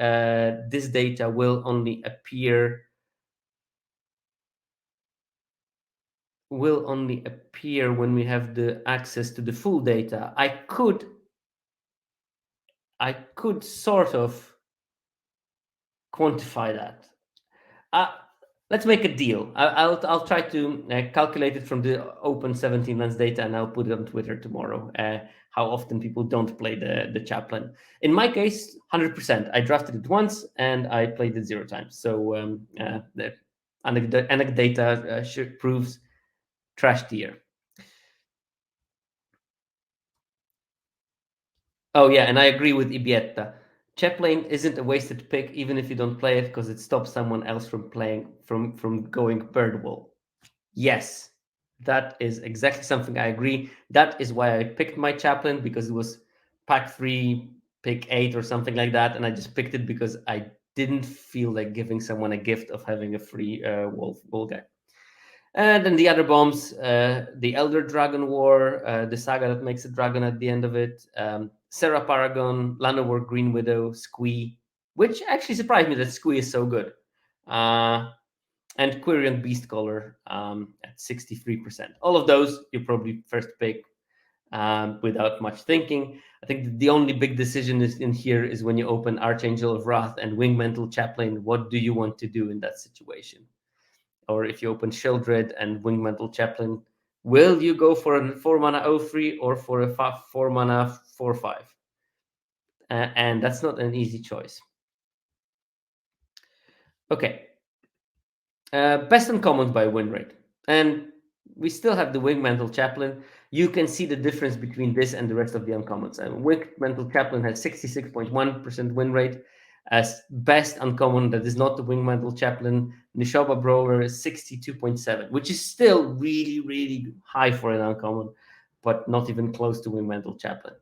This data will only appear when we have the access to the full data. I could sort of quantify that. Uh, let's make a deal. I'll try to calculate it from the open 17Lands data, and I'll put it on Twitter tomorrow. How often people don't play the chaplain. In my case, 100%. I drafted it once and I played it 0 times. So the anecdata proves trash tier. Oh yeah, and I agree with Ibietta. Chaplain isn't a wasted pick, even if you don't play it, because it stops someone else from playing from going bird wall. Yes, that is exactly something I agree. That is why I picked my chaplain, because it was pack 3, pick 8 or something like that, and I just picked it because I didn't feel like giving someone a gift of having a free wolf guy. And then the other bombs, the Elder Dragon War, the saga that makes a dragon at the end of it, Sarah Paragon, Llanowar Green Widow, Squee, which actually surprised me that Squee is so good. And Quirion Beastcaller at 63%. All of those you probably first pick without much thinking. I think the only big decision is in here is when you open Archangel of Wrath and Wingmental Chaplain, what do you want to do in that situation? Or if you open Sheldred and Wingmental Chaplain, will you go for a 4 mana 0/3 or for a 4 mana 4/5? And that's not an easy choice. Okay. Best uncommons by win rate. And we still have the Wingmental Chaplain. You can see the difference between this and the rest of the uncommons. Wingmental Chaplain has 66.1% win rate. As best uncommon that is not the Wingmental Chaplain, Nishoba Brawler is 62.7, which is still really, really high for an uncommon, but not even close to Wingmental Chaplain.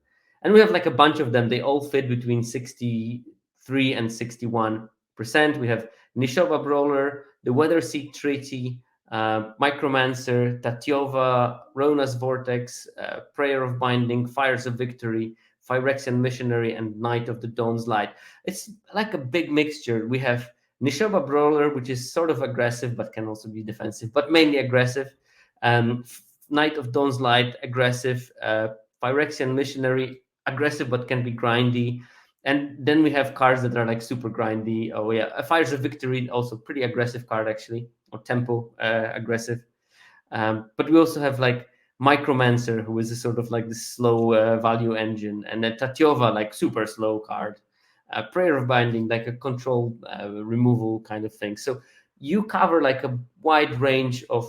And we have like a bunch of them. They all fit between 63 and 61%. We have Nishoba Brawler, the Weather Seek Treaty, Micromancer, Tatyova, Rona's Vortex, Prayer of Binding, Fires of Victory, Phyrexian Missionary, and Knight of the Dawn's Light. It's like a big mixture. We have Nishoba Brawler, which is sort of aggressive, but can also be defensive, but mainly aggressive. Knight of Dawn's Light, aggressive. Phyrexian Missionary, aggressive, but can be grindy. And then we have cards that are like super grindy. Oh yeah, Fires of Victory, also pretty aggressive card actually, or tempo aggressive. But we also have like Micromancer, who is a sort of like the slow value engine, and then Tatyova, like super slow card. Prayer of Binding, like a control removal kind of thing. So you cover like a wide range of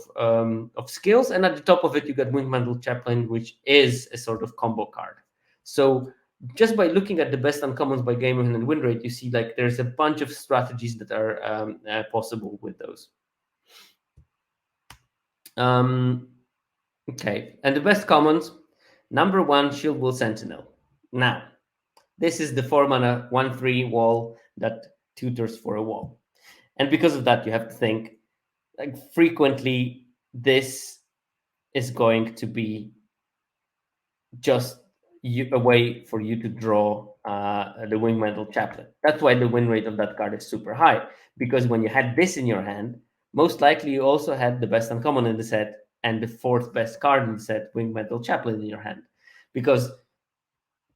skills, and at the top of it you got Wingmantle Chaplain, which is a sort of combo card. So just by looking at the best uncommons by game and win rate, you see like there's a bunch of strategies that are possible with those. Okay, and the best commons, number 1, Shield Will Sentinel. Now, this is the 4 mana 1/3 wall that tutors for a wall. And because of that, you have to think like frequently this is going to be just a way for you to draw the Wingmental Chaplain. That's why the win rate of that card is super high, because when you had this in your hand, most likely you also had the best uncommon in the set and the 4th best card in the set, Wingmental Chaplain, in your hand, because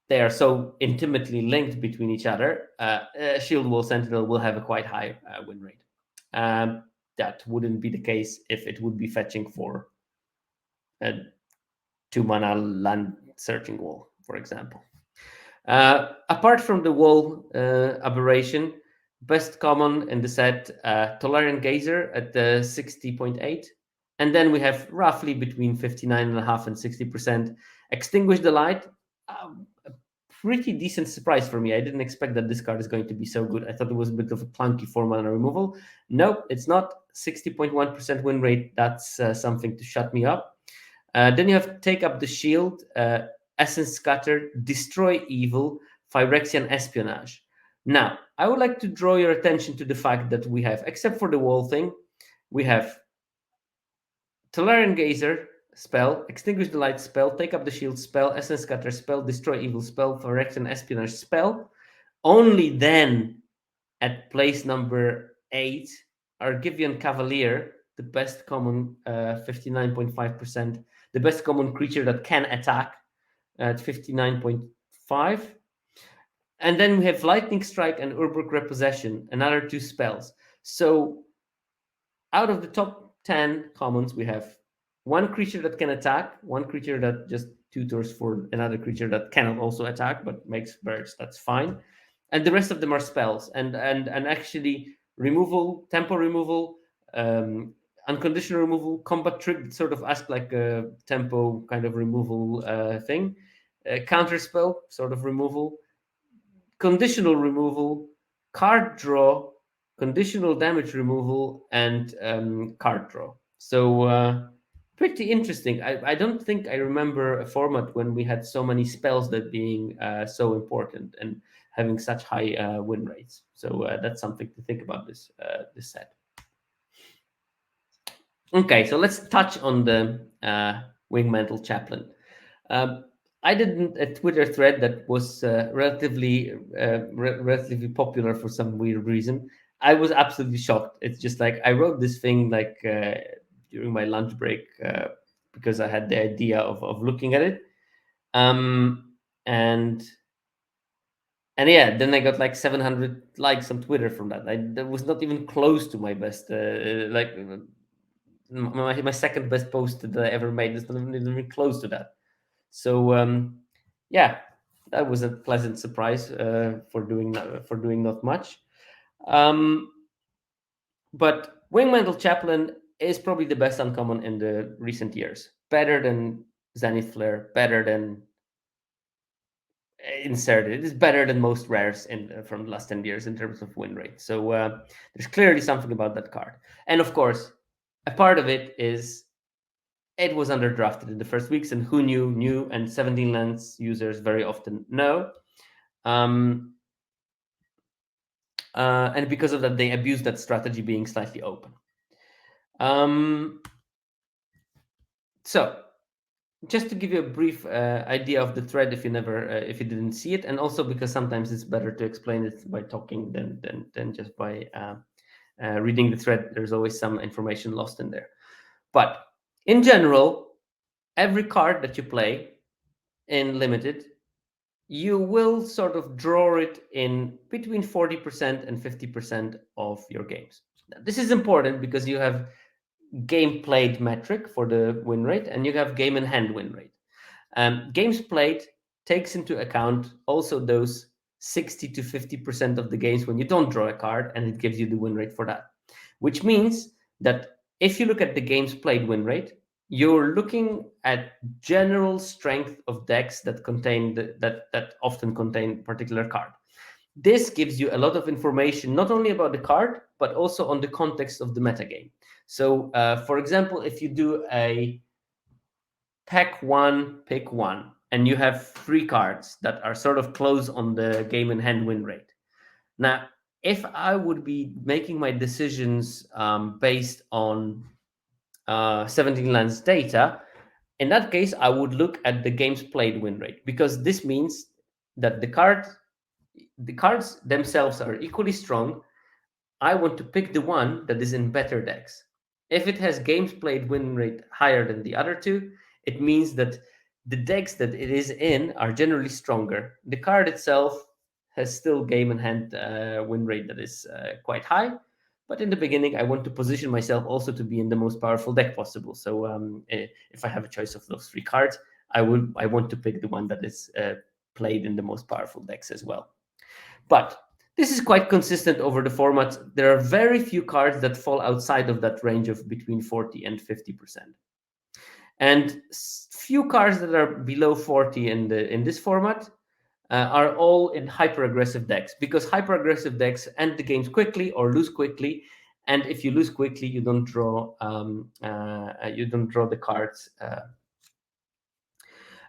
they are so intimately linked between each other. Shield Wall Sentinel will have a quite high win rate. That wouldn't be the case if it would be fetching for a 2 mana land searching wall, for example. Apart from the wall aberration, best common in the set, Tolarian Gazer at the 60.8. And then we have roughly between 59.5% and 60% Extinguish the Light. A pretty decent surprise for me. I didn't expect that this card is going to be so good. I thought it was a bit of a clunky 4 mana removal. Nope, it's not. 60.1% win rate. That's something to shut me up. Then you have Take Up the Shield, Essence Scatter, Destroy Evil, Phyrexian Espionage. Now, I would like to draw your attention to the fact that we have, except for the wall thing, we have Tolarian Gazer spell, Extinguish the Light spell, Take Up the Shield spell, Essence Scatter spell, Destroy Evil spell, Phyrexian Espionage spell. Only then, at place number 8, Argivian Cavalier, the best common, 59.5%, the best common creature that can attack at 59.5. And then we have Lightning Strike and Urborg Repossession, another 2 spells. So out of the top 10 commons, we have one creature that can attack, one creature that just tutors for another creature that cannot also attack but makes birds. That's fine. And the rest of them are spells and actually removal, tempo removal, unconditional removal, combat trick, sort of ask like a tempo kind of removal thing, counter spell sort of removal, conditional removal, card draw, conditional damage removal, and card draw. So pretty interesting. I don't think I remember a format when we had so many spells that being so important and having such high win rates. So that's something to think about this set. Okay, so let's touch on the Wingmental Chaplain. I did a Twitter thread that was relatively popular for some weird reason. I was absolutely shocked. It's just like I wrote this thing like during my lunch break because I had the idea of looking at it, and yeah, then I got like 700 likes on Twitter from that. That was not even close to my best. My second best post that I ever made is not even close to that. So yeah, that was a pleasant surprise for doing not much. But Wingmental Chaplain is probably the best uncommon in the recent years. Better than Zenith Flare, better than Inserted. It is better than most rares from the last 10 years in terms of win rate. So there's clearly something about that card. And of course, a part of it is it was underdrafted in the first weeks, and who knew, and 17Lands users very often know. And because of that, they abuse that strategy being slightly open. So just to give you a brief idea of the thread if you didn't see it, and also because sometimes it's better to explain it by talking than just by reading the thread. There's always some information lost in there. But in general, every card that you play in Limited, you will sort of draw it in between 40% and 50% of your games. Now, this is important because you have game played metric for the win rate, and you have game in hand win rate. Games played takes into account also those 60 to 50% of the games when you don't draw a card, and it gives you the win rate for that. Which means that if you look at the games played win rate, you're looking at general strength of decks that contain that often contain particular card. This gives you a lot of information, not only about the card, but also on the context of the metagame. So, for example, if you do a pack one, pick one, and you have 3 cards that are sort of close on the game in hand win rate. Now, if I would be making my decisions based on 17Lands data, in that case, I would look at the games played win rate, because this means that the cards themselves are equally strong. I want to pick the one that is in better decks. If it has games played win rate higher than the other 2, it means that the decks that it is in are generally stronger. The card itself has still game in hand win rate that is quite high, but in the beginning I want to position myself also to be in the most powerful deck possible. So if I have a choice of those 3 cards, I want to pick the one that is played in the most powerful decks as well. But this is quite consistent over the formats. There are very few cards that fall outside of that range of between 40 and 50%. And few cards that are below 40 in this format are all in hyper-aggressive decks, because hyper-aggressive decks end the games quickly or lose quickly. And if you lose quickly, you don't draw the cards.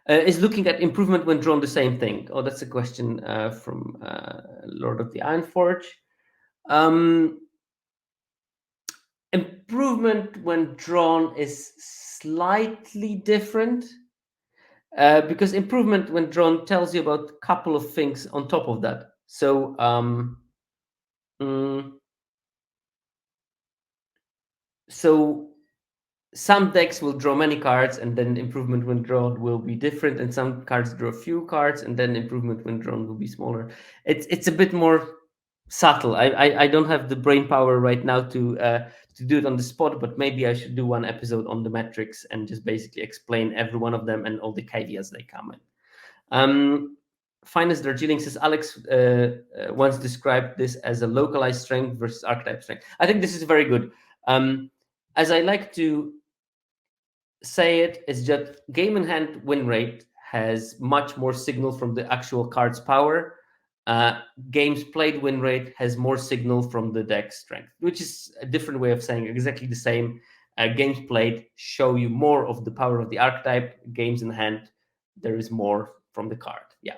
Is looking at improvement when drawn the same thing? Oh, that's a question from Lord of the Ironforge. Improvement when drawn is slightly different, because improvement when drawn tells you about a couple of things on top of that. So mm, so some decks will draw many cards, and then improvement when drawn will be different, and some cards draw few cards, and then improvement when drawn will be smaller. It's a bit more subtle. I don't have the brain power right now to do it on the spot, but maybe I should do one episode on the metrics and just basically explain every one of them and all the caveats they come in. Finest Darjeeling says Alex once described this as a localized strength versus archetype strength. I think this is very good. As I like to say it, is that game in hand win rate has much more signal from the actual card's power. Games played win rate has more signal from the deck strength, which is a different way of saying exactly the same. Games played show you more of the power of the archetype. Games in hand, there is more from the card. Yeah.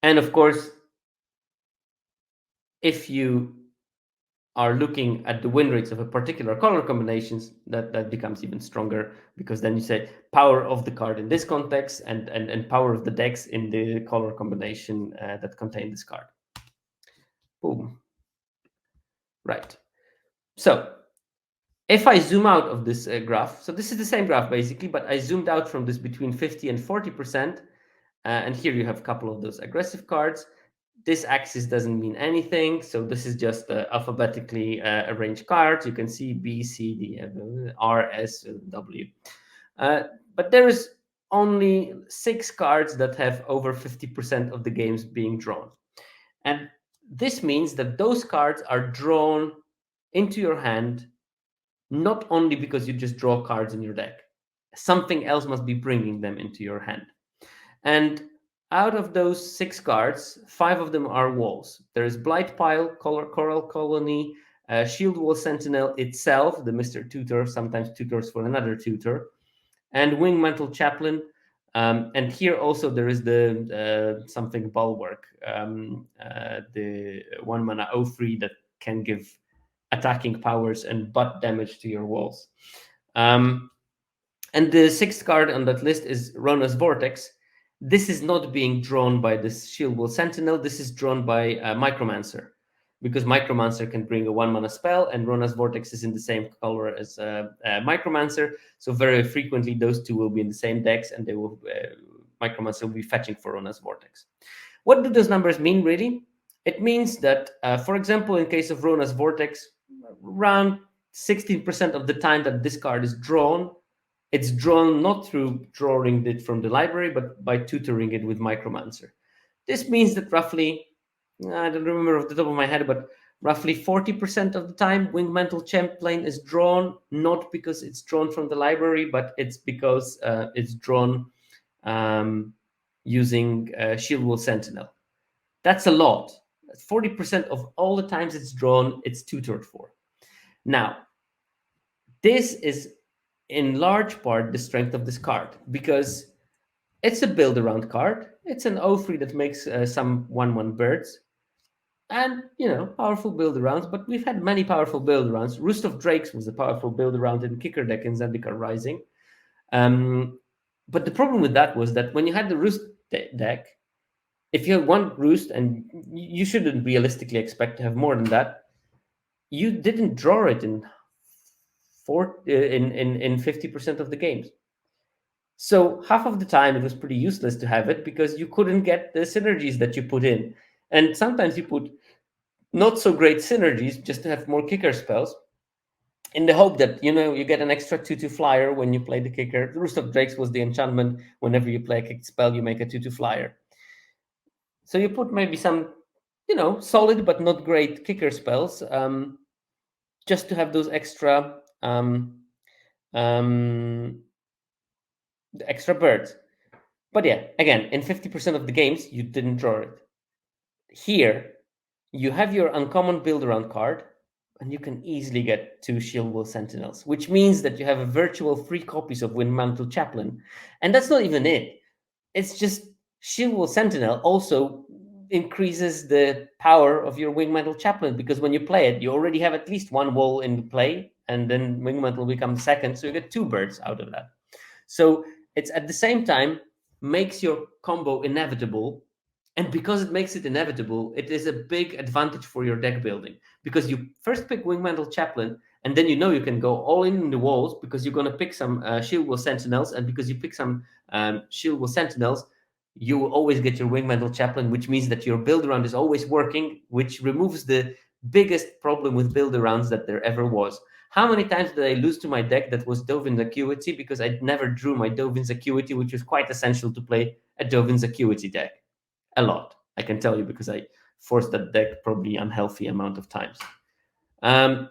And of course, if you are looking at the win rates of a particular color combinations, that becomes even stronger, because then you say power of the card in this context and power of the decks in the color combination that contain this card. Boom. Right. So if I zoom out of this graph, so this is the same graph basically, but I zoomed out from this between 50 and 40%. And here you have a couple of those aggressive cards. This axis doesn't mean anything, so this is just alphabetically arranged cards. You can see B, C, D, R, S, W. But there is only 6 cards that have over 50% of the games being drawn. And this means that those cards are drawn into your hand not only because you just draw cards in your deck. Something else must be bringing them into your hand. And out of those 6 cards, 5 of them are walls. There is Blight Pile, Coral Colony, Shield Wall Sentinel itself, the Mr. Tutor, sometimes tutors for another tutor, and Wingmental Chaplain. And here also there is the something Bulwark, the 1 mana 0/3 that can give attacking powers and butt damage to your walls. And the 6th card on that list is Rona's Vortex. This is not being drawn by this Shield Wall Sentinel. This is drawn by Micromancer, because Micromancer can bring a 1 mana spell, and Rona's Vortex is in the same color as Micromancer. So very frequently those two will be in the same decks, and they will Micromancer will be fetching for Rona's Vortex. What do those numbers mean, really? It means that, for example, in case of Rona's Vortex, around 16% of the time that this card is drawn, it's drawn not through drawing it from the library, but by tutoring it with Micromancer. This means that roughly, I don't remember off the top of my head, but roughly 40% of the time, Wingmental Chaplain is drawn, not because it's drawn from the library, but it's because it's drawn using Shield Wall Sentinel. That's a lot. 40% of all the times it's drawn, it's tutored for. Now, this is in large part the strength of this card, because it's a build around card. It's an 0/3 that makes some 1/1 birds, and powerful build arounds. But we've had many powerful build arounds. Roost of Drakes was a powerful build around in Kicker deck in Zendikar Rising. But the problem with that was that when you had the Roost deck, if you have one Roost, and you shouldn't realistically expect to have more than that, you didn't draw it in 50% of the games. So half of the time it was pretty useless to have it, because you couldn't get the synergies that you put in. And sometimes you put not so great synergies just to have more kicker spells, in the hope that you get an extra 2/2 flyer when you play the kicker. The Roost of Drakes was the enchantment. Whenever you play a kick spell, you make a 2/2 flyer. So you put maybe some solid but not great kicker spells, just to have those extra extra birds. But yeah, again, in 50% of the games, you didn't draw it. Here, you have your uncommon build around card, and you can easily get 2 Shield Wall Sentinels, which means that you have a virtual 3 copies of Wingmental Chaplain. And that's not even it. It's just Shield Wall Sentinel also increases the power of your Wingmental Chaplain, because when you play it, you already have at least one wall in play, and then Wingmental becomes second, so you get two birds out of that. So it's at the same time makes your combo inevitable. And because it makes it inevitable, it is a big advantage for your deck building, because you first pick Wingmantle Chaplain, and then you can go all in the walls because you're going to pick some Shield Wall Sentinels, and because you pick some Shield Wall Sentinels, you will always get your Wingmantle Chaplain, which means that your build around is always working, which removes the biggest problem with build arounds that there ever was. How many times did I lose to my deck that was Dovin's Acuity because I never drew my Dovin's Acuity, which was quite essential to play a Dovin's Acuity deck? A lot, I can tell you, because I forced that deck probably unhealthy amount of times.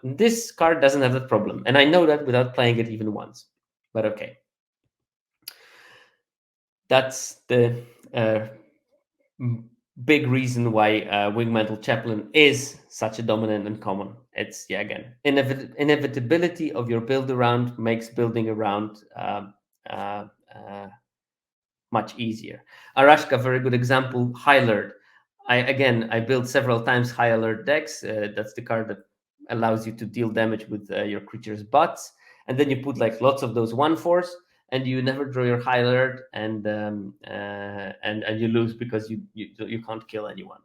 This card doesn't have that problem, and I know that without playing it even once. But okay, that's the big reason why Wingmantle Chaplain is such a dominant and common. It's, yeah, again, inevitability of your build around makes building around much easier. Arashka, very good example. High Alert. I built several times High Alert decks. That's the card that allows you to deal damage with your creature's butts, and then you put like lots of those 1/4s, and you never draw your High Alert, and you lose because you can't kill anyone.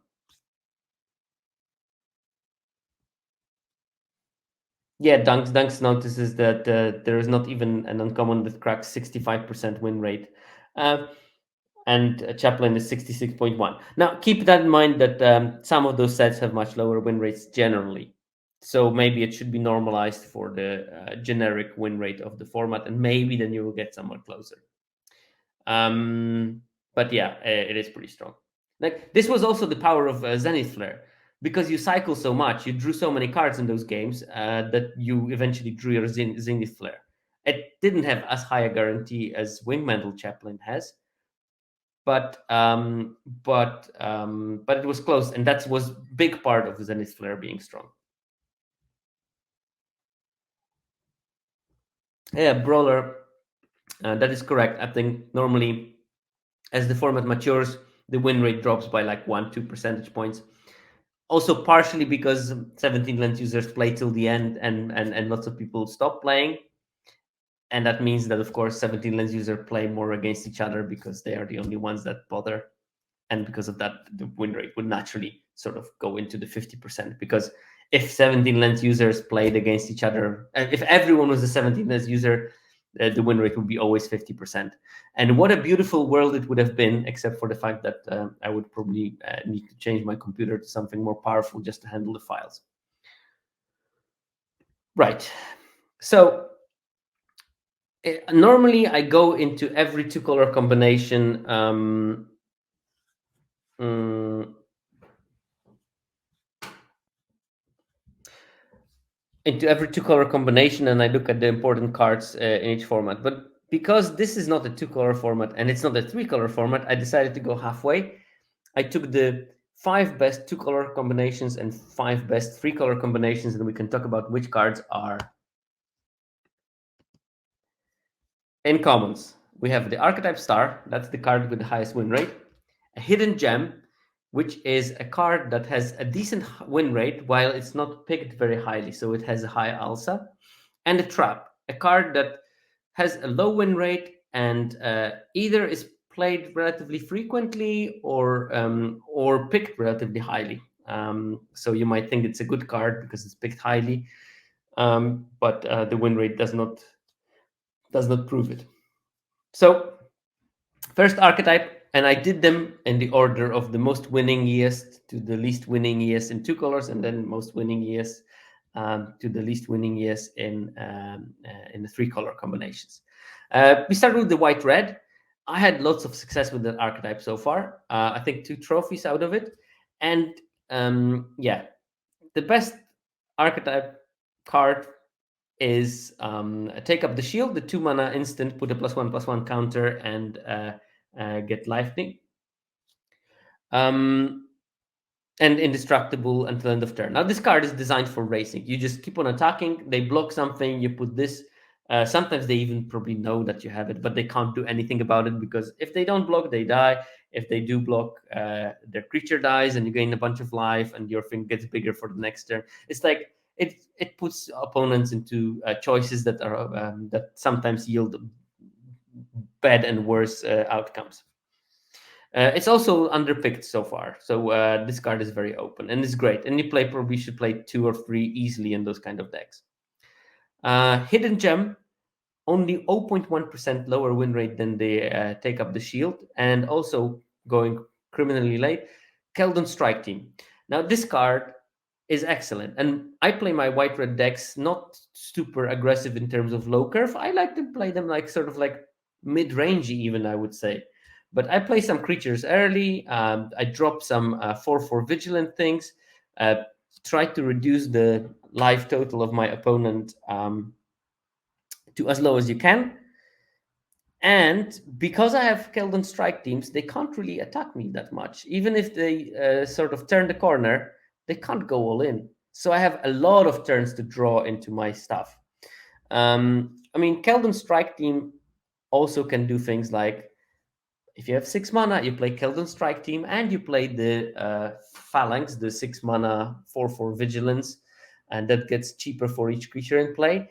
Yeah, Dunks notices that there is not even an uncommon that cracks 65% win rate. And Chaplain is 66.1. Now, keep that in mind that some of those sets have much lower win rates generally. So maybe it should be normalized for the generic win rate of the format, and maybe then you will get somewhat closer. But yeah, it is pretty strong. Like, this was also the power of Zenith Flare, because you cycle so much, you drew so many cards in those games that you eventually drew your Zenith Flare. It didn't have as high a guarantee as Wingmantle Chaplain has, but it was close, and that was big part of the Zenith Flare being strong. Yeah, Brawler, that is correct. I think normally, as the format matures, the win rate drops by like 1-2 percentage points. Also, partially because 17Lands users play till the end, and lots of people stop playing, and that means that, of course, 17Lands users play more against each other because they are the only ones that bother. And because of that, the win rate would naturally sort of go into the 50%, because if 17Lands users played against each other, if everyone was a 17Lands user, the win rate would be always 50%. And what a beautiful world it would have been, except for the fact that I would probably need to change my computer to something more powerful just to handle the files. Right. So normally I go into every 2-color combination into every 2-color combination, and I look at the important cards in each format. But because this is not a 2-color format and it's not a 3-color format, I decided to go halfway. I took the 5 best 2-color combinations and 5 best 3-color combinations, and we can talk about which cards are in commons. We have the Archetype Star, that's the card with the highest win rate. A Hidden Gem, which is a card that has a decent win rate while it's not picked very highly, so it has a high alsa. And a Trap, a card that has a low win rate and either is played relatively frequently or picked relatively highly. So you might think it's a good card because it's picked highly, but the win rate does not prove it. So first archetype, and I did them in the order of the most winningest to the least winningest in 2 colors, and then most winningest to the least winningest in the 3-color combinations. We started with the white-red. I had lots of success with that archetype so far. I think 2 trophies out of it, and yeah, the best archetype card is Take Up the Shield, the 2-mana instant, put a +1/+1 counter, and get lightning. And indestructible until end of turn. Now, this card is designed for racing. You just keep on attacking, they block something, you put this Sometimes they even probably know that you have it, but they can't do anything about it, because if they don't block, they die. If they do block, their creature dies, and you gain a bunch of life, and your thing gets bigger for the next turn. It's like it puts opponents into choices that are that sometimes yield bad and worse outcomes. It's also underpicked so far, so this card is very open and it's great. And you probably should play 2 or 3 easily in those kind of decks. Hidden Gem, only 0.1% lower win rate than the Take Up the Shield, and also going criminally late, Keldon Strike Team. Now this card is excellent, and I play my white-red decks not super aggressive in terms of low curve. I like to play them like sort of like mid-rangey even, I would say. But I play some creatures early. I drop some 4/4 vigilant things. Try to reduce the life total of my opponent to as low as you can. And because I have Keldon Strike Teams, they can't really attack me that much. Even if they sort of turn the corner, they can't go all in. So I have a lot of turns to draw into my stuff. I mean, Keldon Strike Team also can do things like, if you have 6 mana, you play Keldon Strike Team, and you play the Phalanx, the 6 mana 4/4 Vigilance, and that gets cheaper for each creature in play.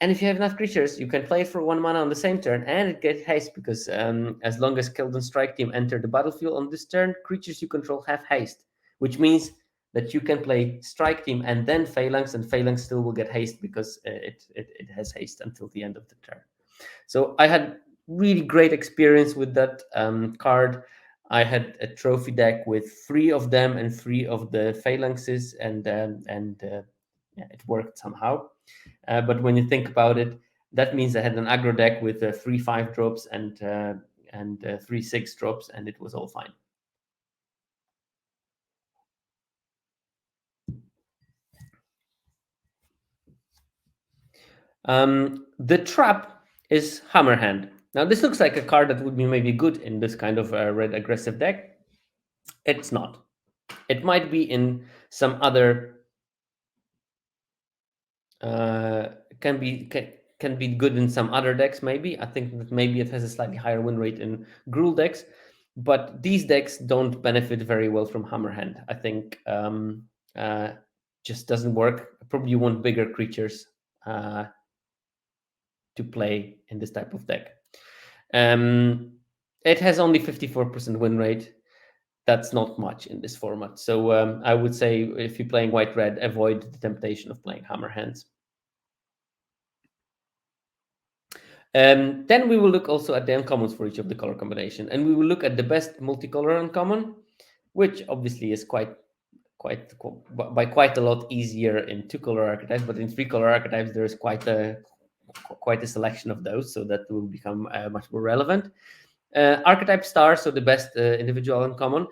And if you have enough creatures, you can play it for 1 mana on the same turn, and it gets haste, because as long as Keldon Strike Team enter the battlefield on this turn, creatures you control have haste, which means that you can play Strike Team and then Phalanx, and Phalanx still will get haste because it has haste until the end of the turn. So I had really great experience with that card. I had a trophy deck with 3 of them and 3 of the Phalanxes, and yeah, it worked somehow. But when you think about it, that means I had an aggro deck with 3 5 drops and 3 6 drops, and it was all fine. The trap is Hammerhand. Now, this looks like a card that would be maybe good in this kind of red aggressive deck. It's not. It might be in some other. Can be good in some other decks. Maybe I think that maybe it has a slightly higher win rate in Gruul decks, but these decks don't benefit very well from Hammerhand. I think just doesn't work. Probably you want bigger creatures to play in this type of deck. It has only 54% win rate. That's not much in this format. So I would say if you're playing white-red, avoid the temptation of playing Hammerhands. Then we will look also at the uncommons for each of the color combination, and we will look at the best multicolor uncommon, which obviously is quite a lot easier in 2-color archetypes, but in 3-color archetypes there is quite a selection of those, so that will become much more relevant. Archetype star, so the best individual uncommon,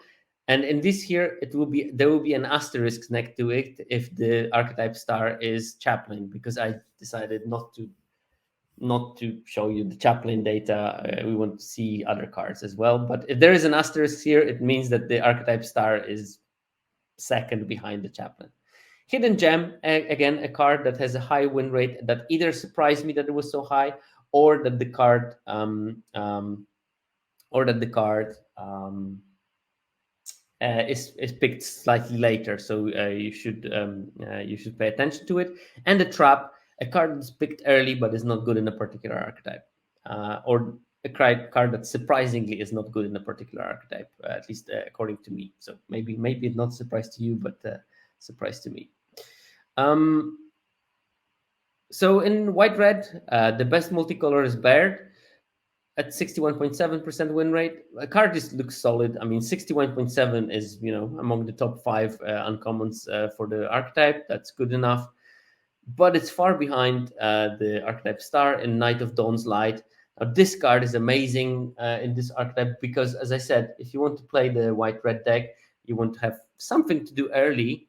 and in this here there will be an asterisk next to it if the archetype star is Chaplain, because I decided not to show you the Chaplain data. We want to see other cards as well. But if there is an asterisk here, it means that the archetype star is second behind the Chaplain. Hidden Gem, again, a card that has a high win rate that either surprised me that it was so high, or that the card is picked slightly later. So you should pay attention to it. And the Trap, a card that's picked early but is not good in a particular archetype, or a card that surprisingly is not good in a particular archetype, at least according to me. So maybe it's not a surprise to you, but surprise to me. So in white-red, the best multicolor is Baird at 61.7% win rate. A card just looks solid. I mean, 61.7 is, among the top 5 uncommons for the archetype. That's good enough. But it's far behind the archetype star in Night of Dawn's Light. Now, this card is amazing in this archetype because, as I said, if you want to play the white-red deck, you want to have something to do early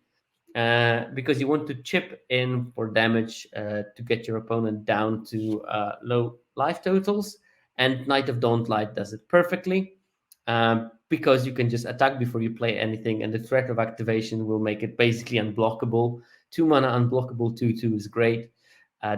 because you want to chip in for damage to get your opponent down to low life totals. And Night of Dawn's Light does it perfectly because you can just attack before you play anything, and the threat of activation will make it basically unblockable. 2 mana unblockable 2/2 is great.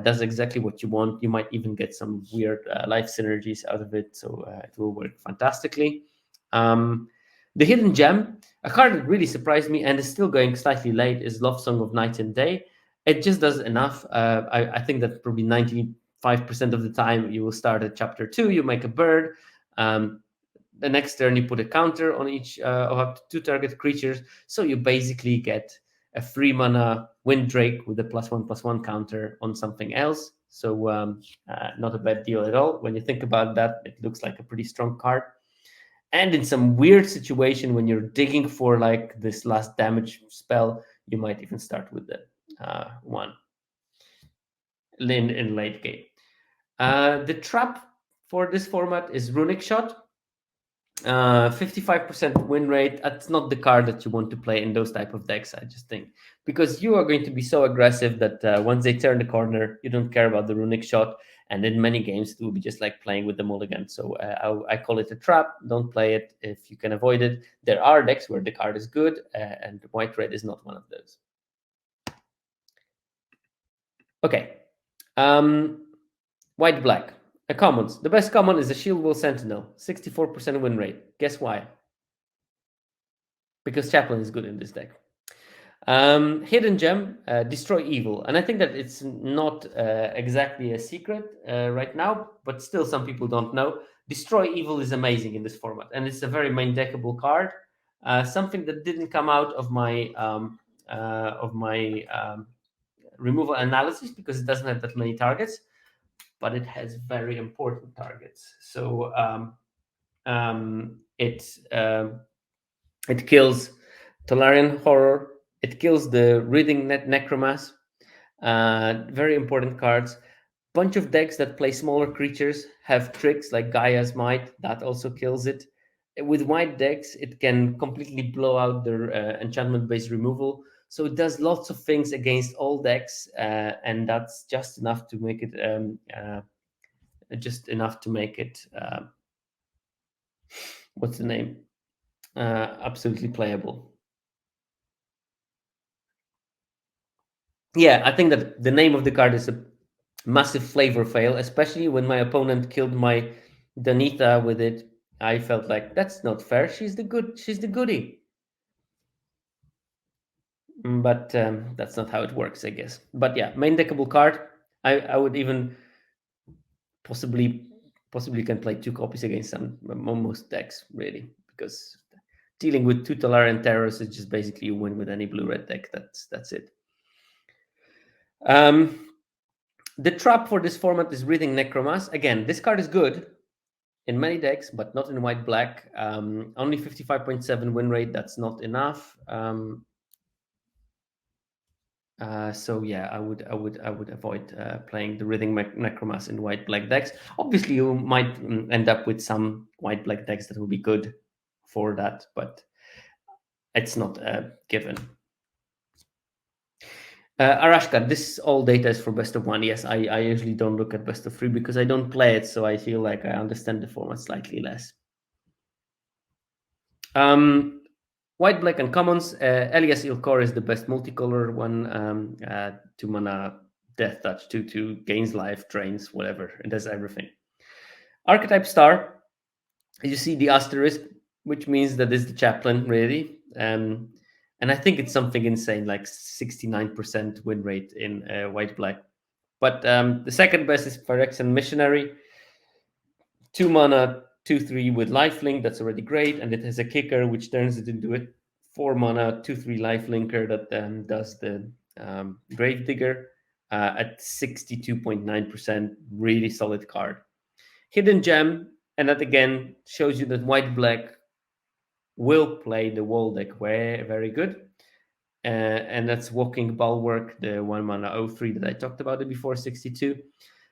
does exactly what you want. You might even get some weird life synergies out of it, so it will work fantastically. The hidden gem, a card that really surprised me and is still going slightly late, is Love Song of Night and Day. It just does enough. I think that probably 95% of the time you will start at chapter 2, you make a bird. The next turn you put a counter on each of up to 2 target creatures, so you basically get a 3-mana Windrake with a +1/+1 counter on something else. So not a bad deal at all. When you think about that, it looks like a pretty strong card. And in some weird situation, when you're digging for like this last damage spell, you might even start with the one in late game. The trap for this format is Runic Shot. 55% win rate. That's not the card that you want to play in those type of decks, I just think, because you are going to be so aggressive that once they turn the corner, you don't care about the Runic Shot, and in many games it will be just like playing with the mulligan. So I call it a trap. Don't play it if you can avoid it. There are decks where the card is good, and white red is not one of those. Okay, white black. Commons. The best common is the Shield Wall Sentinel, 64% win rate. Guess why? Because Chaplain is good in this deck. Hidden gem, Destroy Evil. And I think that it's not exactly a secret right now, but still some people don't know. Destroy Evil is amazing in this format, and it's a very main deckable card. Something that didn't come out of my removal analysis because it doesn't have that many targets, but it has very important targets. So it kills Tolarian Horror. It kills the Reading Necromas. Very important cards. Bunch of decks that play smaller creatures have tricks like Gaia's Might. That also kills it. With white decks, it can completely blow out their enchantment-based removal. So it does lots of things against all decks, and that's just enough to make it what's the name? Absolutely playable. Yeah, I think that the name of the card is a massive flavor fail, especially when my opponent killed my Danita with it. I felt like that's not fair. She's the goodie. But that's not how it works, I guess. But yeah, main deckable card. I would even possibly can play 2 copies against some most decks, really, because dealing with 2 Tolarian Terrors is just basically you win with any blue-red deck. That's it. The trap for this format is Reading Necromas. Again, this card is good in many decks, but not in white-black. Only 55.7 win rate. That's not enough. So yeah, I would avoid playing the Reading Necromas in white-black decks. Obviously, you might end up with some white-black decks that will be good for that, but it's not a given. Arashka, this all data is for best of 1. Yes, I usually don't look at best of 3 because I don't play it, so I feel like I understand the format slightly less. White, black, and commons. Elias Ilkor is the best multicolor one. 2 mana, death touch, 2/2, gains life, drains, whatever. It does everything. Archetype star. You see the asterisk, which means that is the chaplain, really. And I think it's something insane, like 69% win rate in white black. But the second best is Phyrexian Missionary. 2 mana, 2/3 with lifelink. That's already great. And it has a kicker, which turns it into a 4 mana, 2/3 lifelinker that does the Gravedigger at 62.9%. Really solid card. Hidden Gem. And that again shows you that white black will play the wall deck very good. And that's Walking Bulwark, the 1 mana 0/3 that I talked about it before, 62.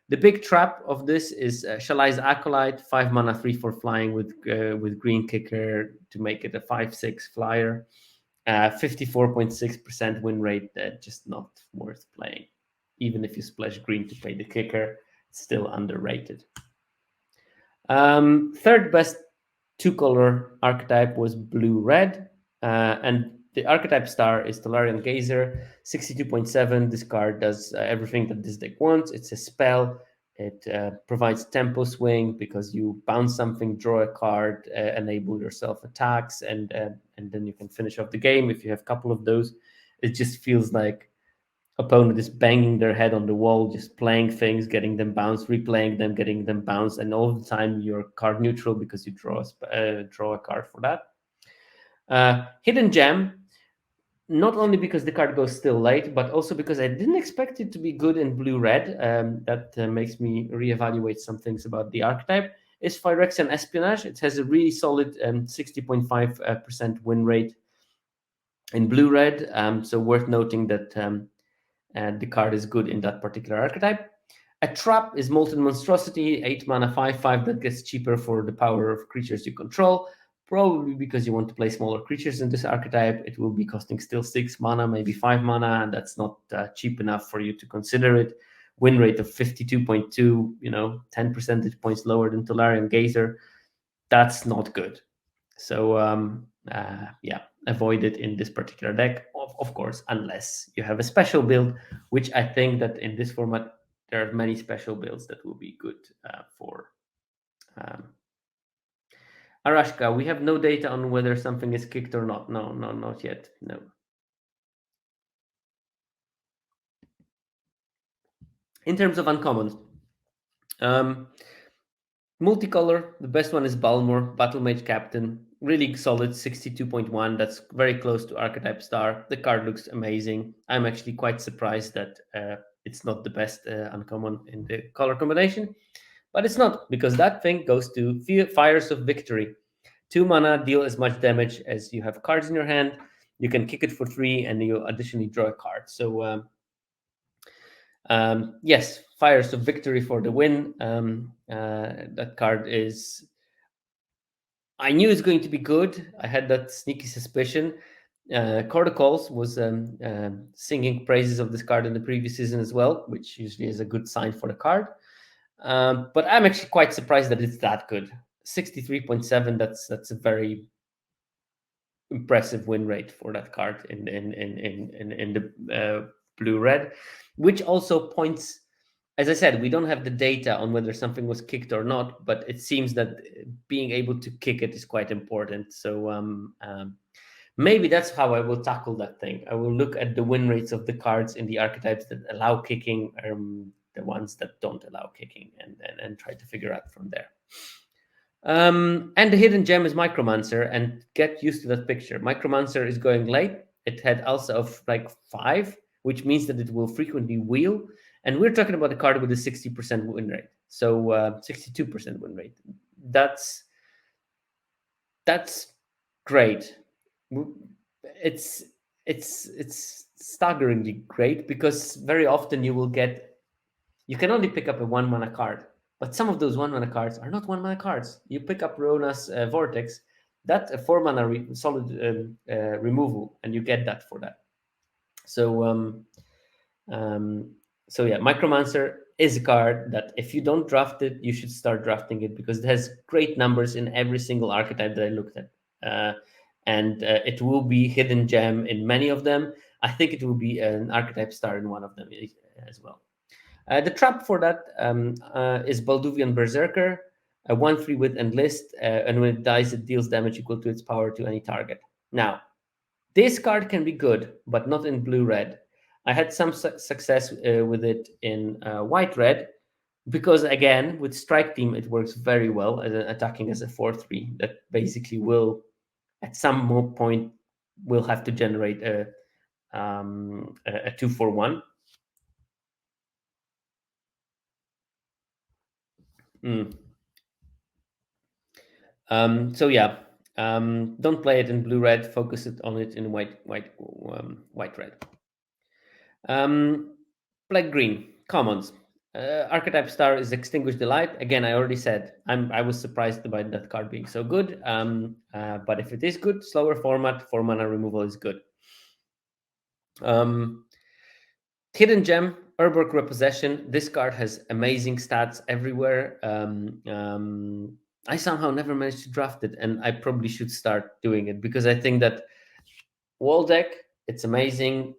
The big trap of this is Shalai's Acolyte, 5 mana 3/4 flying with green kicker to make it a 5/6 flyer. 54.6% win rate, just not worth playing. Even if you splash green to pay the kicker, it's still underrated. Third best 2-color archetype was blue-red. And The archetype star is Tolarian Gazer, 62.7. This card does everything that this deck wants. It's a spell. It provides tempo swing because you bounce something, draw a card, enable yourself attacks, and then you can finish off the game if you have a couple of those. It just feels like opponent is banging their head on the wall, just playing things, getting them bounced, replaying them, getting them bounced, and all the time you're card neutral because you draw a card for that. Hidden Gem, not only because the card goes still late, but also because I didn't expect it to be good in blue-red. That makes me reevaluate some things about the archetype. Is Phyrexian Espionage. It has a really solid 60.5% win rate in blue-red, so worth noting that the card is good in that particular archetype. A Trap is Molten Monstrosity, 8 mana, 5/5 that gets cheaper for the power of creatures you control. Probably because you want to play smaller creatures in this archetype. It will be costing still 6 mana, maybe 5 mana, and that's not cheap enough for you to consider it. Win rate of 52.2, 10 percentage points lower than Tolarian Gazer. That's not good. So, avoid it in this particular deck, of course, unless you have a special build, which I think that in this format, there are many special builds that will be good for. Arashka, we have no data on whether something is kicked or not. No, not yet. No. In terms of uncommons, multicolor, the best one is Balmor, Battle Mage Captain. Really solid, 62.1. That's very close to Archetype Star. The card looks amazing. I'm actually quite surprised that it's not the best uncommon in the color combination. But it's not, because that thing goes to Fires of Victory. 2 mana, deal as much damage as you have cards in your hand. You can kick it for 3, and you additionally draw a card. So, yes, Fires of Victory for the win. That card is... I knew it's going to be good. I had that sneaky suspicion. Corticals was singing praises of this card in the previous season as well, which usually is a good sign for the card. But I'm actually quite surprised that it's that good. 63.7. That's a very impressive win rate for that card in the blue-red, which also points. As I said, we don't have the data on whether something was kicked or not, but it seems that being able to kick it is quite important. So maybe that's how I will tackle that thing. I will look at the win rates of the cards in the archetypes that allow kicking, the ones that don't allow kicking, and try to figure out from there. And the hidden gem is Micromancer, and get used to that picture. Micromancer is going late. It had also of like 5, which means that it will frequently wheel. And we're talking about a card with a 60% win rate. So 62% win rate. That's great. It's staggeringly great, because very often you can only pick up a 1 mana card. But some of those 1 mana cards are not 1 mana cards. You pick up Rona's Vortex, that's a 4 mana solid removal, and you get that for that. So, Micromancer is a card that if you don't draft it, you should start drafting it, because it has great numbers in every single archetype that I looked at. And it will be hidden gem in many of them. I think it will be an archetype star in one of them as well. The trap for that is Balduvian Berserker, a 1/3 with Enlist, and when it dies, it deals damage equal to its power to any target. Now, this card can be good, but not in blue-red. I had some success with it in white-red, because, again, with Strike Team, it works very well, attacking as a 4/3 that basically will, at some point, will have to generate a 2/4/1. Don't play it in blue-red. Focus it on it in white-red. Black-green commons. Archetype star is Extinguish the Light. Again, I already said I was surprised by that card being so good. But if it is good, slower format, 4 mana removal is good. Hidden Gem, Urborg Repossession. This card has amazing stats everywhere. I somehow never managed to draft it, and I probably should start doing it, because I think that Wall deck, it's amazing.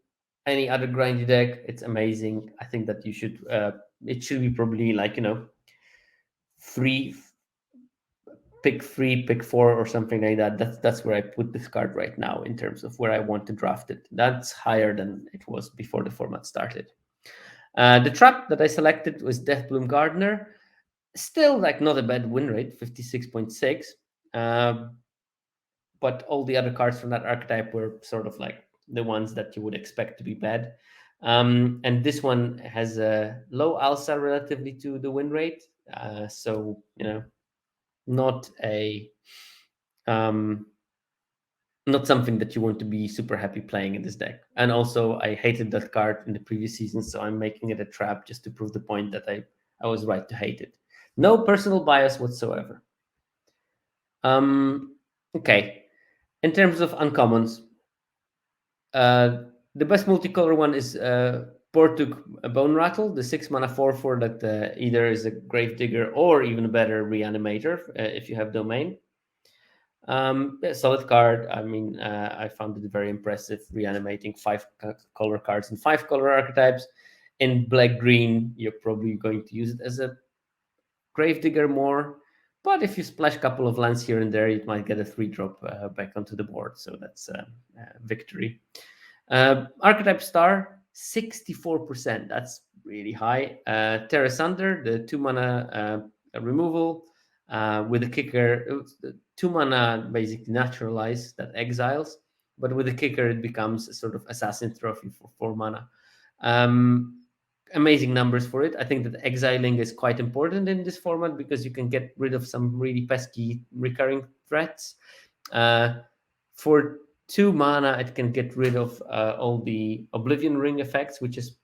Any other grindy deck, it's amazing. I think that you should. It should be probably like three, pick three, pick four, or something like that. That's where I put this card right now in terms of where I want to draft it. That's higher than it was before the format started. The trap that I selected was Deathbloom Gardener. Still, like, not a bad win rate, 56.6. But all the other cards from that archetype were sort of like the ones that you would expect to be bad. And this one has a low alsa relatively to the win rate. So, not a not something that you want to be super happy playing in this deck. And also, I hated that card in the previous season, so I'm making it a trap just to prove the point that I was right to hate it. No personal bias whatsoever. Okay. In terms of uncommons, the best multicolor one is Portuk Bone Rattle, the 6-mana 4/4 that either is a Gravedigger or even a better Reanimator if you have Domain. Solid card. I mean, I found it very impressive, reanimating 5 color cards and 5 color archetypes. In black green, you're probably going to use it as a Gravedigger more, but if you splash a couple of lands here and there, you might get a 3-drop back onto the board. So that's victory. Archetype Star, 64%. That's really high. Terra Sunder, the 2-mana removal with a kicker. 2-mana basically naturalize that exiles, but with a kicker it becomes a sort of assassin trophy for 4 mana. Amazing numbers for it. I think that exiling is quite important in this format because you can get rid of some really pesky recurring threats. For 2 mana, it can get rid of all the Oblivion Ring effects, which is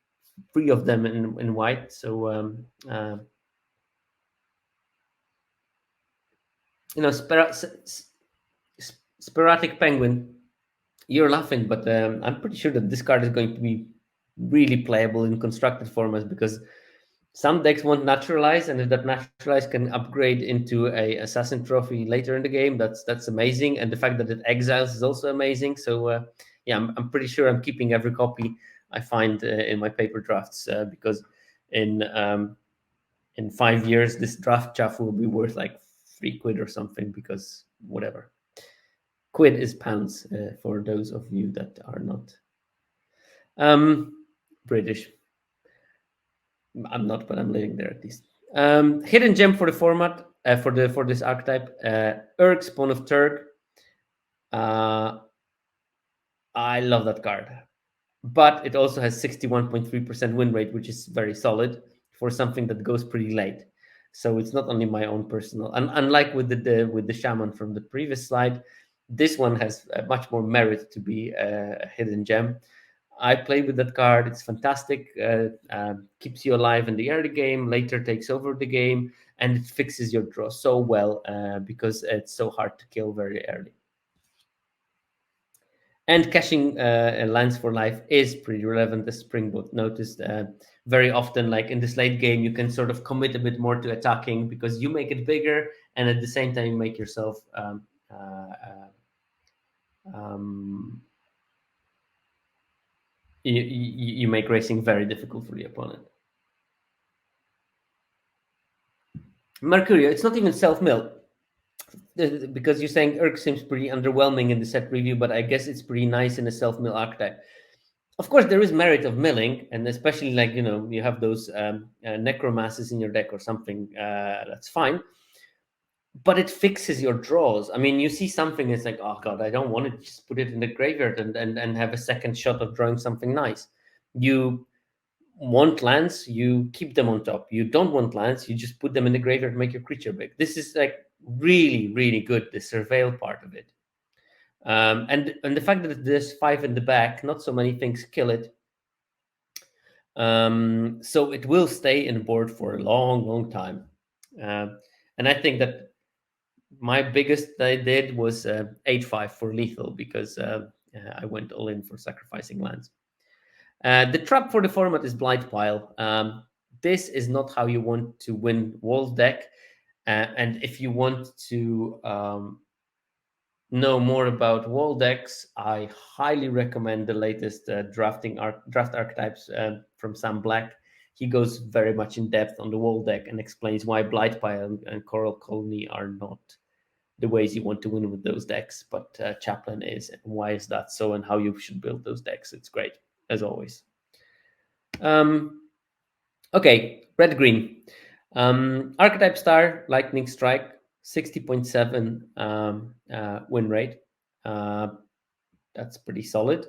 3 of them in white. So, Sporadic Penguin, you're laughing, but I'm pretty sure that this card is going to be really playable in constructed formats because some decks want naturalize, and if that naturalize can upgrade into a assassin trophy later in the game, that's amazing. And the fact that it exiles is also amazing. So yeah, I'm pretty sure I'm keeping every copy I find in my paper drafts because in 5 years this draft chaff will be worth like £3 or something because whatever. Quid is pounds for those of you that are not British. I'm not, but I'm living there at least. Hidden gem for the format for this archetype, Urg, Spawn of Turk. I love that card, but it also has 61.3% win rate, which is very solid for something that goes pretty late. So it's not only my own personal, and unlike with the shaman from the previous slide, this one has much more merit to be a hidden gem. I play with that card. It's fantastic. Keeps you alive in the early game, later takes over the game, and it fixes your draw so well because it's so hard to kill very early. And caching lands for life is pretty relevant, as Springbot noticed. Very often, like in this late game, you can sort of commit a bit more to attacking because you make it bigger, and at the same time, you make yourself you make racing very difficult for the opponent. Mercurio, it's not even self-mill because you're saying Urk seems pretty underwhelming in the set review, but I guess it's pretty nice in a self-mill archetype. Of course, there is merit of milling, and especially like you have those necromasses in your deck or something. That's fine, but it fixes your draws. I mean, you see something, it's like, oh god, I don't want to just put it in the graveyard and have a second shot of drawing something nice. You want lands, you keep them on top. You don't want lands, you just put them in the graveyard, make your creature big. This is like really, really good, the surveil part of it. And the fact that there's 5 in the back, not so many things kill it. So it will stay in the board for a long, long time. And I think that my biggest I did was 8/5 for lethal because I went all in for sacrificing lands. The trap for the format is Blight Pile. This is not how you want to win Wall's deck. And if you want to know more about wall decks, I highly recommend the latest draft archetypes from Sam Black. He goes very much in depth on the wall deck and explains why Blightpile and Coral Colony are not the ways you want to win with those decks, but Chaplain is, and why is that so, and how you should build those decks. It's great, as always. Okay, red green. Archetype star, Lightning Strike, 60.7 win rate. That's pretty solid.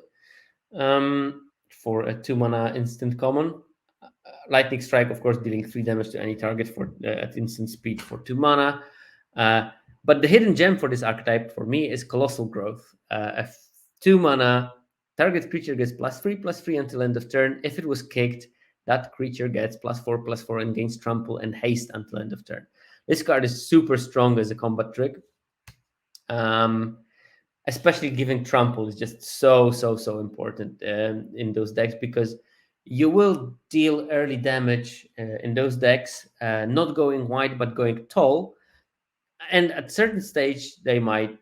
For a 2-mana instant common. Lightning Strike, of course, dealing 3 damage to any target for at instant speed for 2 mana. But the hidden gem for this archetype for me is Colossal Growth. A 2 mana target creature gets +3/+3 until end of turn. If it was kicked, that creature gets +4/+4 and gains trample and haste until end of turn. This card is super strong as a combat trick. Especially giving trample is just so important in those decks, because you will deal early damage in those decks, not going wide but going tall, and at certain stage they might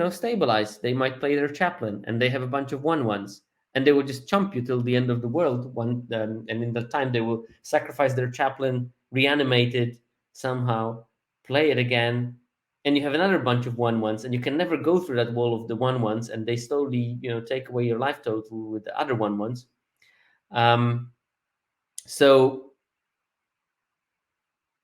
stabilize. They might play their chaplain and they have a bunch of 1/1s, and they will just chump you till the end of the world. And in that time they will sacrifice their chaplain, reanimate it somehow, play it again, and you have another bunch of 1/1s, and you can never go through that wall of the 1/1s, and they slowly take away your life total with the other 1/1s. So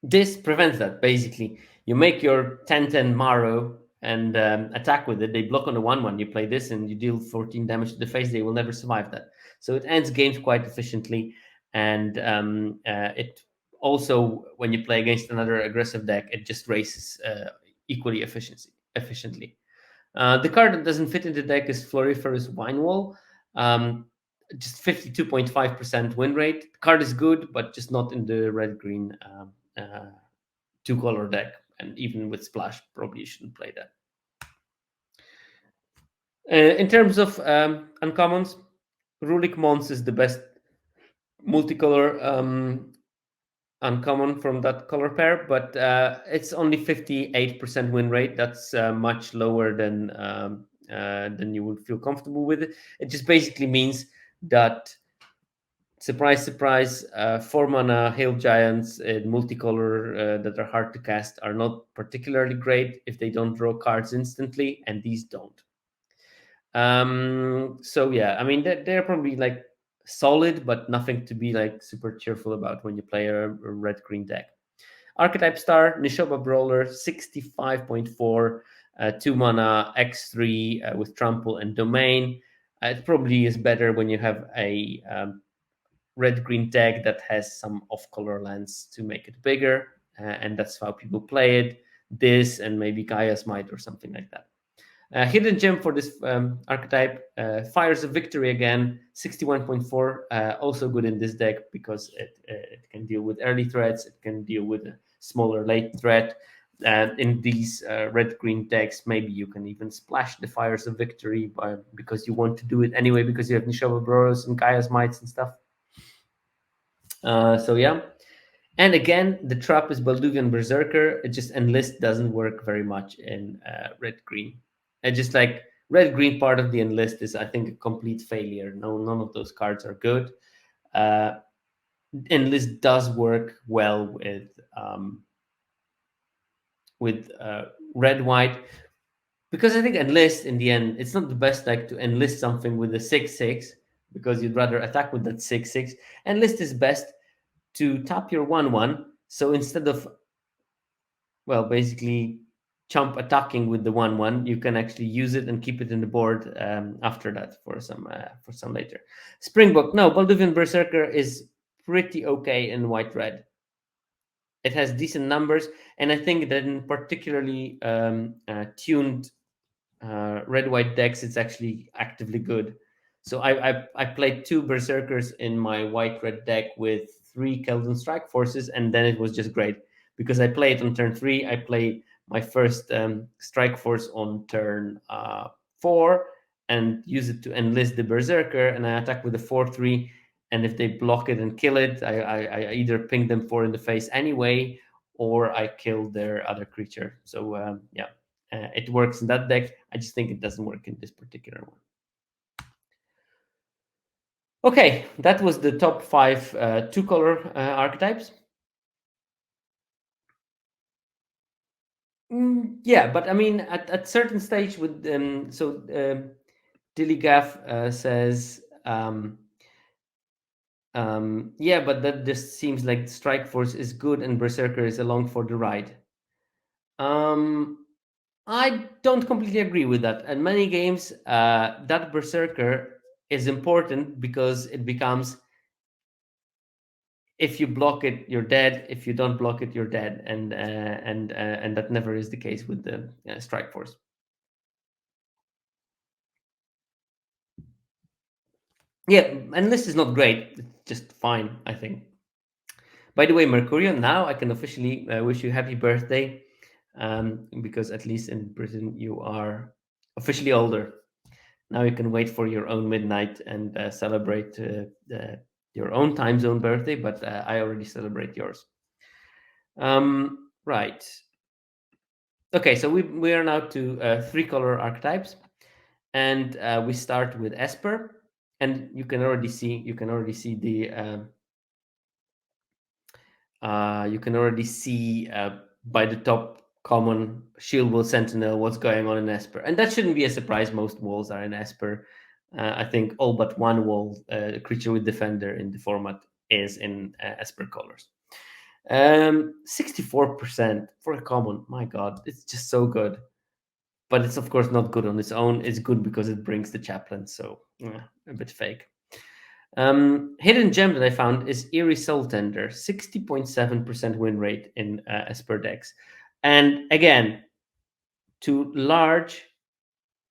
this prevents that. Basically, you make your 10/10 Maro and attack with it. They block on the 1/1. You play this and you deal 14 damage to the face. They will never survive that. So it ends games quite efficiently. And it also, when you play against another aggressive deck, it just races equally efficiently. The card that doesn't fit in the deck is Floriferous Winewall. Just 52.5% win rate. The card is good, but just not in the red-green 2-color deck. And even with Splash, probably you shouldn't play that. In terms of uncommons, Rulik Mons is the best multicolor uncommon from that color pair, but it's only 58% win rate. That's much lower than you would feel comfortable with it. It just basically means that, surprise, surprise, 4-mana Hail Giants in multicolor that are hard to cast are not particularly great if they don't draw cards instantly, and these don't. So yeah, I mean, they're probably like solid, but nothing to be like super cheerful about when you play a red-green deck. Archetype star, Nishoba Brawler, 65.4, 2-mana, X3 with Trample and Domain. It probably is better when you have a red-green deck that has some off-color lands to make it bigger, and that's how people play it. This and maybe Gaia's Might or something like that. Hidden gem for this archetype, Fires of Victory again, 61.4, also good in this deck because it can deal with early threats, it can deal with a smaller late threat. In these red-green decks, maybe you can even splash the Fires of Victory because you want to do it anyway, because you have Nishoba Burrows and Gaia's Mites and stuff. So yeah. And again, the trap is Balduvian Berserker. It just enlist doesn't work very much in red-green. And just like red-green part of the enlist is, I think, a complete failure. No, none of those cards are good. Enlist does work well with red-white, because I think enlist in the end, it's not the best deck to enlist something with a 6/6, because you'd rather attack with that 6/6. Enlist is best to tap your 1/1. So instead of, well, basically chump attacking with the 1/1, you can actually use it and keep it in the board after that for some later. Springbok, no, Balduvian Berserker is pretty okay in white-red. It has decent numbers, and I think that in particularly tuned red-white decks, it's actually actively good. So I played 2 Berserkers in my white-red deck with 3 Keldon Strike Forces, and then it was just great because I play it on turn 3. I play my first Strike Force on turn 4 and use it to enlist the Berserker, and I attack with a 4/3. And if they block it and kill it, I either ping them 4 in the face anyway, or I kill their other creature. So yeah. it works in that deck. I just think it doesn't work in this particular one. Okay, that was the top 5 2-color archetypes. Yeah, but I mean, at certain stage with Dillygaff says, yeah, but that just seems like Strike Force is good and Berserker is along for the ride. I don't completely agree with that. In many games, that Berserker is important because it becomes, if you block it, you're dead. If you don't block it, you're dead, and that never is the case with the Strike Force. Yeah, and this is not great. It's just fine, I think. By the way, Mercurial, now I can officially wish you happy birthday, because at least in Britain you are officially older. Now you can wait for your own midnight and celebrate your own time zone birthday, but I already celebrate yours. Right. Okay, so we are now to 3-color archetypes, and we start with Esper, and you can already see the you can already see by the top common Shield Wall Sentinel what's going on in Esper, and that shouldn't be a surprise. Most walls are in Esper. I think all but one wall, creature with defender in the format, is in Esper colors. 64% for a common. My God, it's just so good. But it's of course not good on its own. It's good because it brings the chaplain, so a bit fake. Hidden gem that I found is Eerie Soul Tender, 60.7% win rate in Esper decks. And again, to large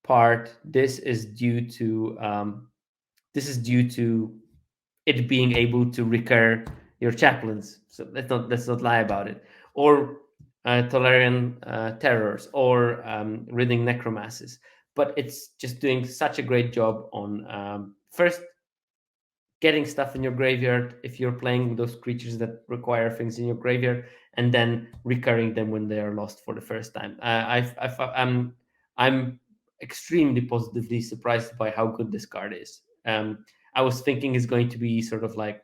part, this is due to it being able to recur your chaplains. So let's not lie about it. Or Tolarian terrors, or ridding necromancies. But it's just doing such a great job on first getting stuff in your graveyard if you're playing those creatures that require things in your graveyard, and then recurring them when they are lost for the first time. I'm extremely positively surprised by how good this card is. I was thinking it's going to be sort of like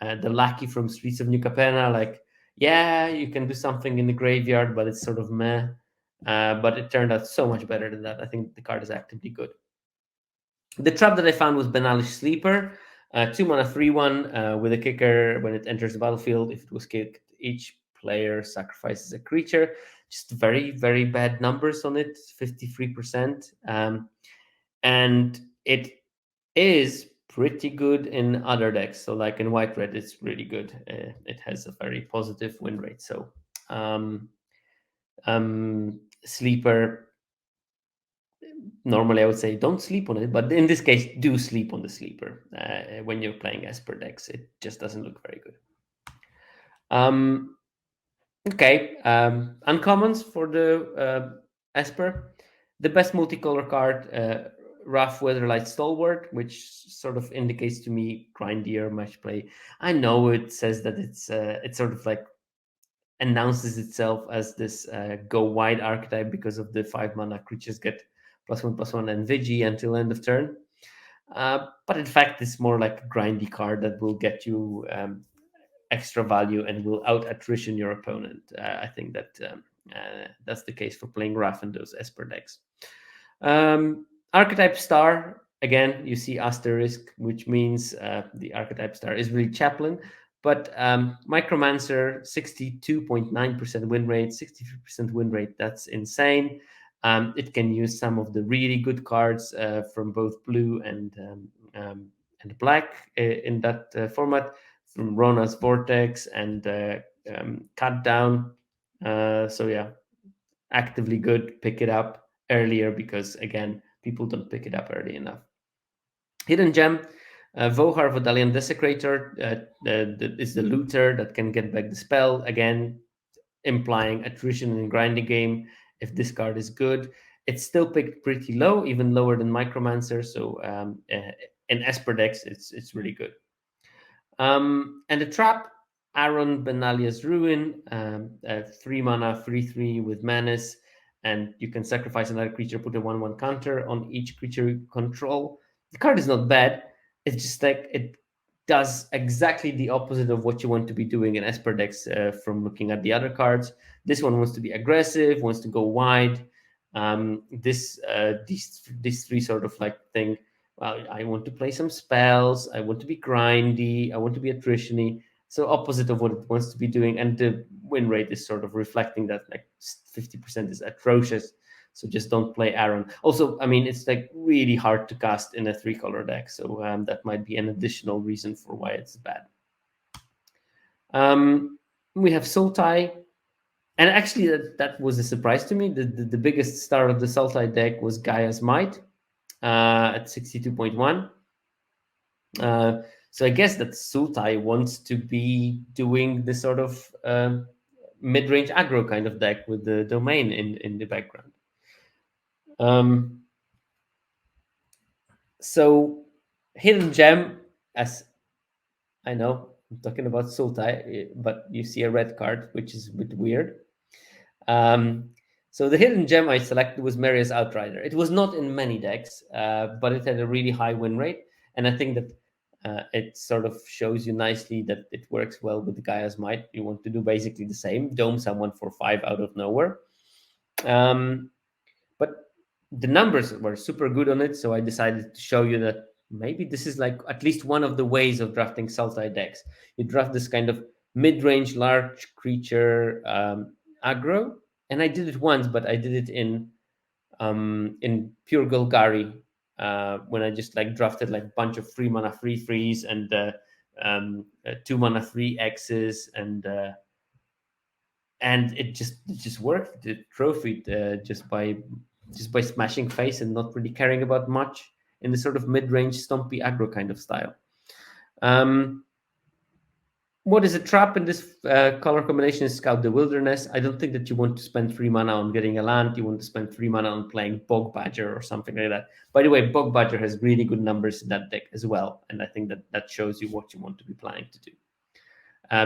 the lackey from Streets of New Capenna, like, yeah, you can do something in the graveyard, but it's sort of meh. But it turned out so much better than that. I think the card is actively good. The trap that I found was Banalish Sleeper, 2 mana 3/1 with a kicker. When it enters the battlefield, if it was kicked, each player sacrifices a creature. Just very, very bad numbers on it, 53%. And it is pretty good in other decks. So, like in White Red, it's really good. It has a very positive win rate. So, Sleeper, normally I would say don't sleep on it, but in this case, do sleep on the Sleeper when you're playing Esper decks. It just doesn't look very good. Okay, uncommons for the Esper. The best multicolor card, Rough Weatherlight Stalwart, which sort of indicates to me grindier match play. I know it says that it's sort of like announces itself as this go wide archetype because of the 5 mana creatures get +1/+1 and Vigi until end of turn. But in fact, it's more like a grindy card that will get you extra value and will out attrition your opponent. I think that that's the case for playing Rough in those Esper decks. Archetype Star, again, you see asterisk, which means the Archetype Star is really Chaplain. But Micromancer, 62.9% win rate, 63% win rate. That's insane. It can use some of the really good cards from both blue and black in that format, from Rona's Vortex and Cut Down. So yeah, actively good. Pick it up earlier because again, people don't pick it up early enough. Hidden gem. Vohar Vodalian Desecrator is the looter that can get back the spell, again, implying attrition in grinding game. If this card is good, it's still picked pretty low, even lower than Micromancer. So in Esper decks, it's really good. And the trap, Aaron Benalia's Ruin, 3 mana, 3/3 with Menace. and you can sacrifice another creature, put a 1/1 counter on each creature you control. The card is not bad. It's just like it does exactly the opposite of what you want to be doing in Esper decks from looking at the other cards. This one wants to be aggressive, wants to go wide. These three sort of like thing. Well, I want to play some spells. I want to be grindy. I want to be attrition-y. So opposite of what it wants to be doing, and the win rate is sort of reflecting that. Like 50% is atrocious. So just don't play Aaron. Also, I mean, it's like really hard to cast in a 3-color deck. So that might be an additional reason for why it's bad. We have Sultai. And actually, that was a surprise to me. The biggest star of the Sultai deck was Gaia's Might at 62.1. So I guess that Sultai wants to be doing this sort of mid-range aggro kind of deck with the domain in the background. So Hidden Gem, as I know, I'm talking about Sultai, but you see a red card, which is a bit weird. So the Hidden Gem I selected was Marius Outrider. It was not in many decks, but it had a really high win rate. And I think that it sort of shows you nicely that it works well with Gaia's Might. You want to do basically the same, dome someone for 5 out of nowhere. But the numbers were super good on it, so I decided to show you that maybe this is like at least one of the ways of drafting Sultai decks. You draft this kind of mid-range large creature aggro, and I did it once, but I did it in pure Golgari when I just like drafted like a bunch of 3 mana 3/3s and 2 mana 3/X's and it just worked. The trophy just by smashing face and not really caring about much in the sort of mid-range stompy aggro kind of style. What is a trap in this color combination is Scout the Wilderness. I don't think that you want to spend 3 mana on getting a land. You want to spend 3 mana on playing Bog Badger or something like that. By the way, Bog Badger has really good numbers in that deck as well, and I think that shows you what you want to be planning to do.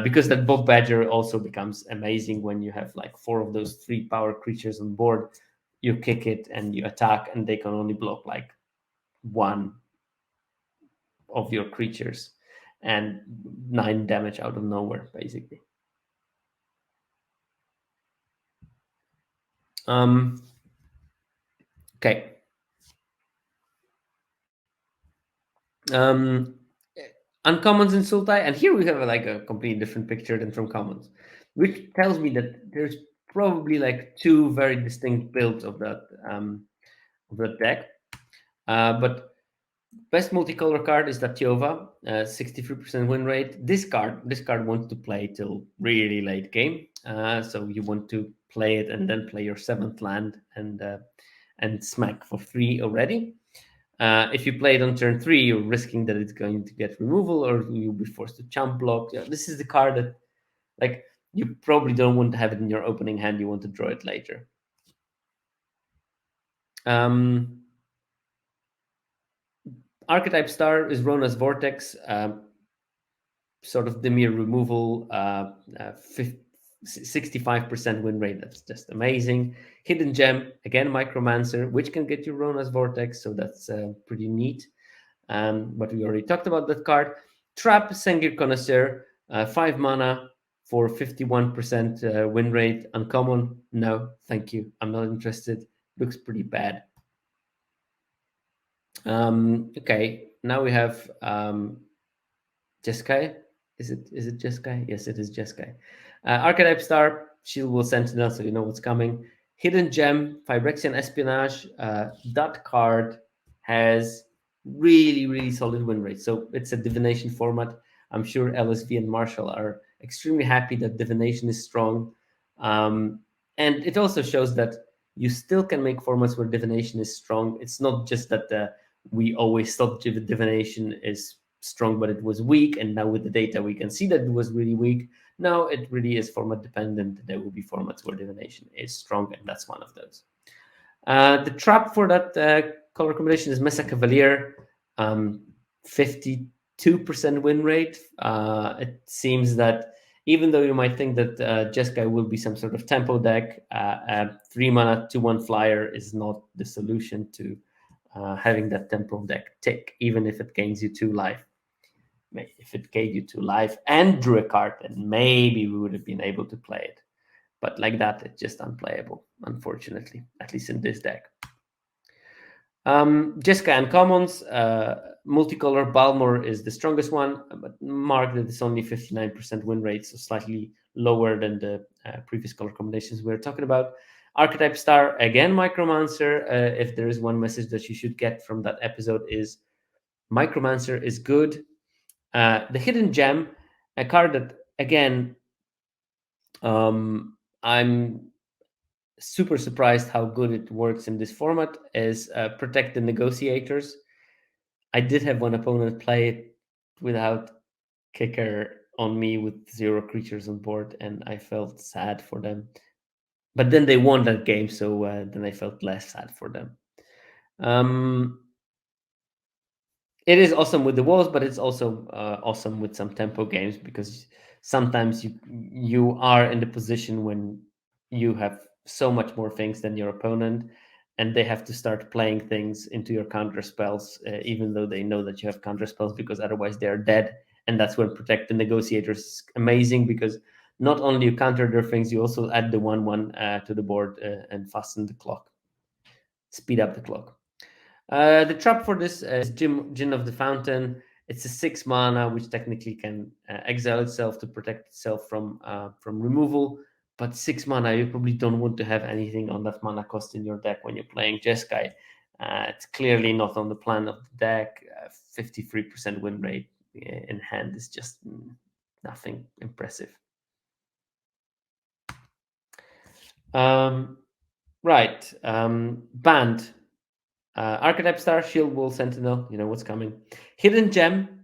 Because that Bog Badger also becomes amazing when you have like 4 of those 3 power creatures on board. You kick it and you attack, and they can only block like 1 of your creatures and 9 damage out of nowhere, basically. Okay. Uncommons in Sultai, and here we have like a completely different picture than from commons, which tells me that there's probably like 2 very distinct builds of that deck. But best multicolor card is Tatiova, 63% win rate. This card wants to play till really late game, so you want to play it and then play your 7th land and smack for 3 already. If you play it on turn 3, you're risking that it's going to get removal, or you'll be forced to chump block. Yeah, this is the card that, like, you probably don't want to have it in your opening hand. You want to draw it later. Archetype star is Rona's Vortex, sort of Dimir removal, 65% win rate. That's just amazing. Hidden Gem, again, Micromancer, which can get you Rona's Vortex, so that's pretty neat. But we already talked about that card. Trap, Sengir Connoisseur, 5 mana for 51% win rate. Uncommon, no, thank you. I'm not interested. Looks pretty bad. Okay, now we have Jeskai. Is it Jeskai? Yes, it is Jeskai. Archetype star, Shield Will Sentinel, so you know what's coming. Hidden Gem, Phyrexian Espionage. That card has really, really solid win rate. So it's a divination format. I'm sure LSV and Marshall are extremely happy that divination is strong. And it also shows that you still can make formats where divination is strong. It's not just that we always thought divination is strong, but it was weak. And now with the data, we can see that it was really weak. No, it really is format dependent. There will be formats where divination is strong, and that's one of those. The trap for that color combination is Mesa Cavalier, 52% win rate. It seems that Even though you might think that Jeskai will be some sort of tempo deck, 3 mana 2/1 flyer is not the solution to having that tempo deck tick, even if it gains you 2 life. If it gave you 2 life and drew a card, then maybe we would have been able to play it. But like that, it's just unplayable, unfortunately, at least in this deck. Jeskai uncommons, multicolor Balmor is the strongest one, but mark that it's only 59% win rate, so slightly lower than the previous color combinations we were talking about. Archetype Star, again, Micromancer. If there is one message that you should get from that episode is Micromancer is good. The Hidden Gem, a card that, again, I'm super surprised how good it works in this format, is Protect the Negotiators. I did have one opponent play it without kicker on me with 0 creatures on board, and I felt sad for them. But then they won that game, so then I felt less sad for them. It is awesome with the walls, but it's also awesome with some tempo games, because sometimes you are in the position when you have so much more things than your opponent, and they have to start playing things into your counter spells, even though they know that you have counter spells, because otherwise they're dead. And that's when Protect the Negotiators is amazing, because not only you counter their things, you also add the 1/1 to the board and fasten the clock, speed up the clock. The trap for this is Djinn of the Fountain. It's a 6 mana, which technically can exile itself to protect itself from removal. But 6 mana, you probably don't want to have anything on that mana cost in your deck when you're playing Jeskai. It's clearly not on the plan of the deck. 53% win rate in hand is just nothing impressive. Right. Banned. Archetype Star, Shield Wall, Sentinel, you know what's coming. Hidden Gem,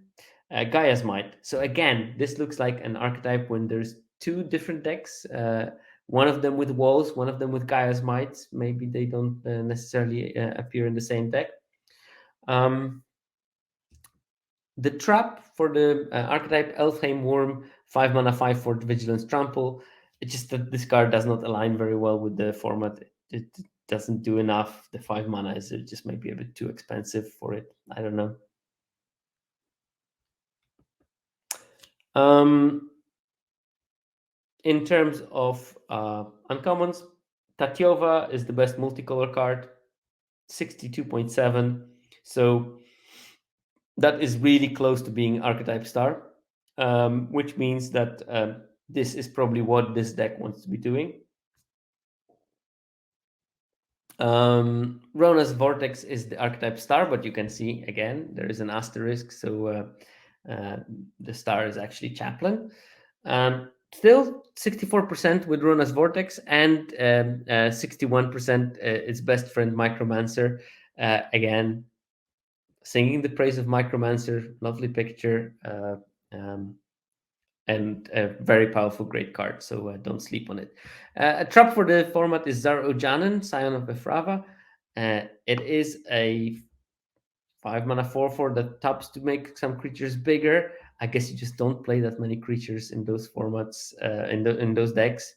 Gaia's Might. So again, this looks like an archetype when there's 2 different decks, one of them with walls, one of them with Gaia's Might. Maybe they don't necessarily appear in the same deck. The trap for the archetype Elfheim Worm, 5 mana, 5/4 Vigilance Trample. It's just that this card does not align very well with the format. It doesn't do enough. The 5 mana is just maybe a bit too expensive for it. I don't know. In terms of uncommons, Tatyova is the best multicolor card, 62.7. So that is really close to being Archetype Star, which means that this is probably what this deck wants to be doing. Rona's Vortex is the Archetype Star, but you can see, again, there is an asterisk, so the star is actually Chaplain. Still 64% with Rona's Vortex, and 61% its best friend Micromancer. Again, singing the praise of Micromancer, lovely picture, and a very powerful, great card, so don't sleep on it. A trap for the format is Zar Ojanen, Scion of Efrava. It is a 5 mana 4/4 that taps to make some creatures bigger. I guess you just don't play that many creatures in those formats, in those decks.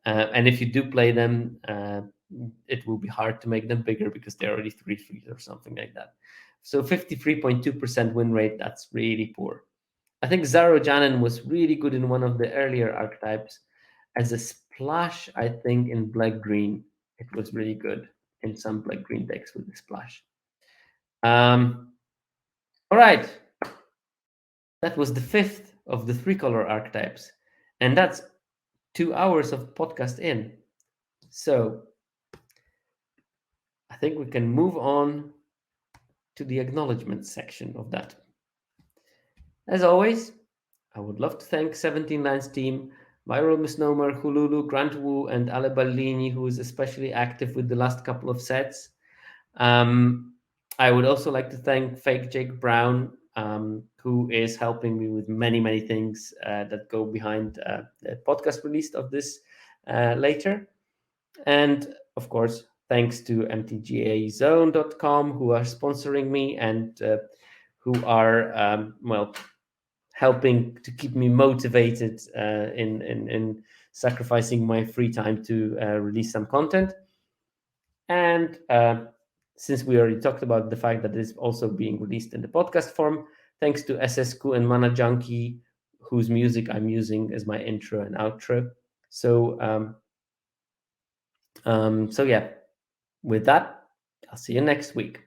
And if you do play them, it will be hard to make them bigger because they're already 3/3 or something like that. So 53.2% win rate, that's really poor. I think Zaro Janan was really good in one of the earlier archetypes. As a splash, I think in black-green, it was really good in some black-green decks with the splash. All right. That was the 5th of the 3-color archetypes. And that's 2 hours of podcast in. So I think we can move on to the acknowledgement section of that. As always, I would love to thank 17Lands team, Viral Misnomer, Hululu, Grant Wu, and Ale Ballini, who is especially active with the last couple of sets. I would also like to thank Fake Jake Brown, who is helping me with many, many things that go behind the podcast release of this later. And of course, thanks to mtgazone.com, who are sponsoring me and who are, helping to keep me motivated in sacrificing my free time to release some content. And since we already talked about the fact that it's also being released in the podcast form, thanks to SSQ and Mana Junkie, whose music I'm using as my intro and outro. So yeah, with that, I'll see you next week.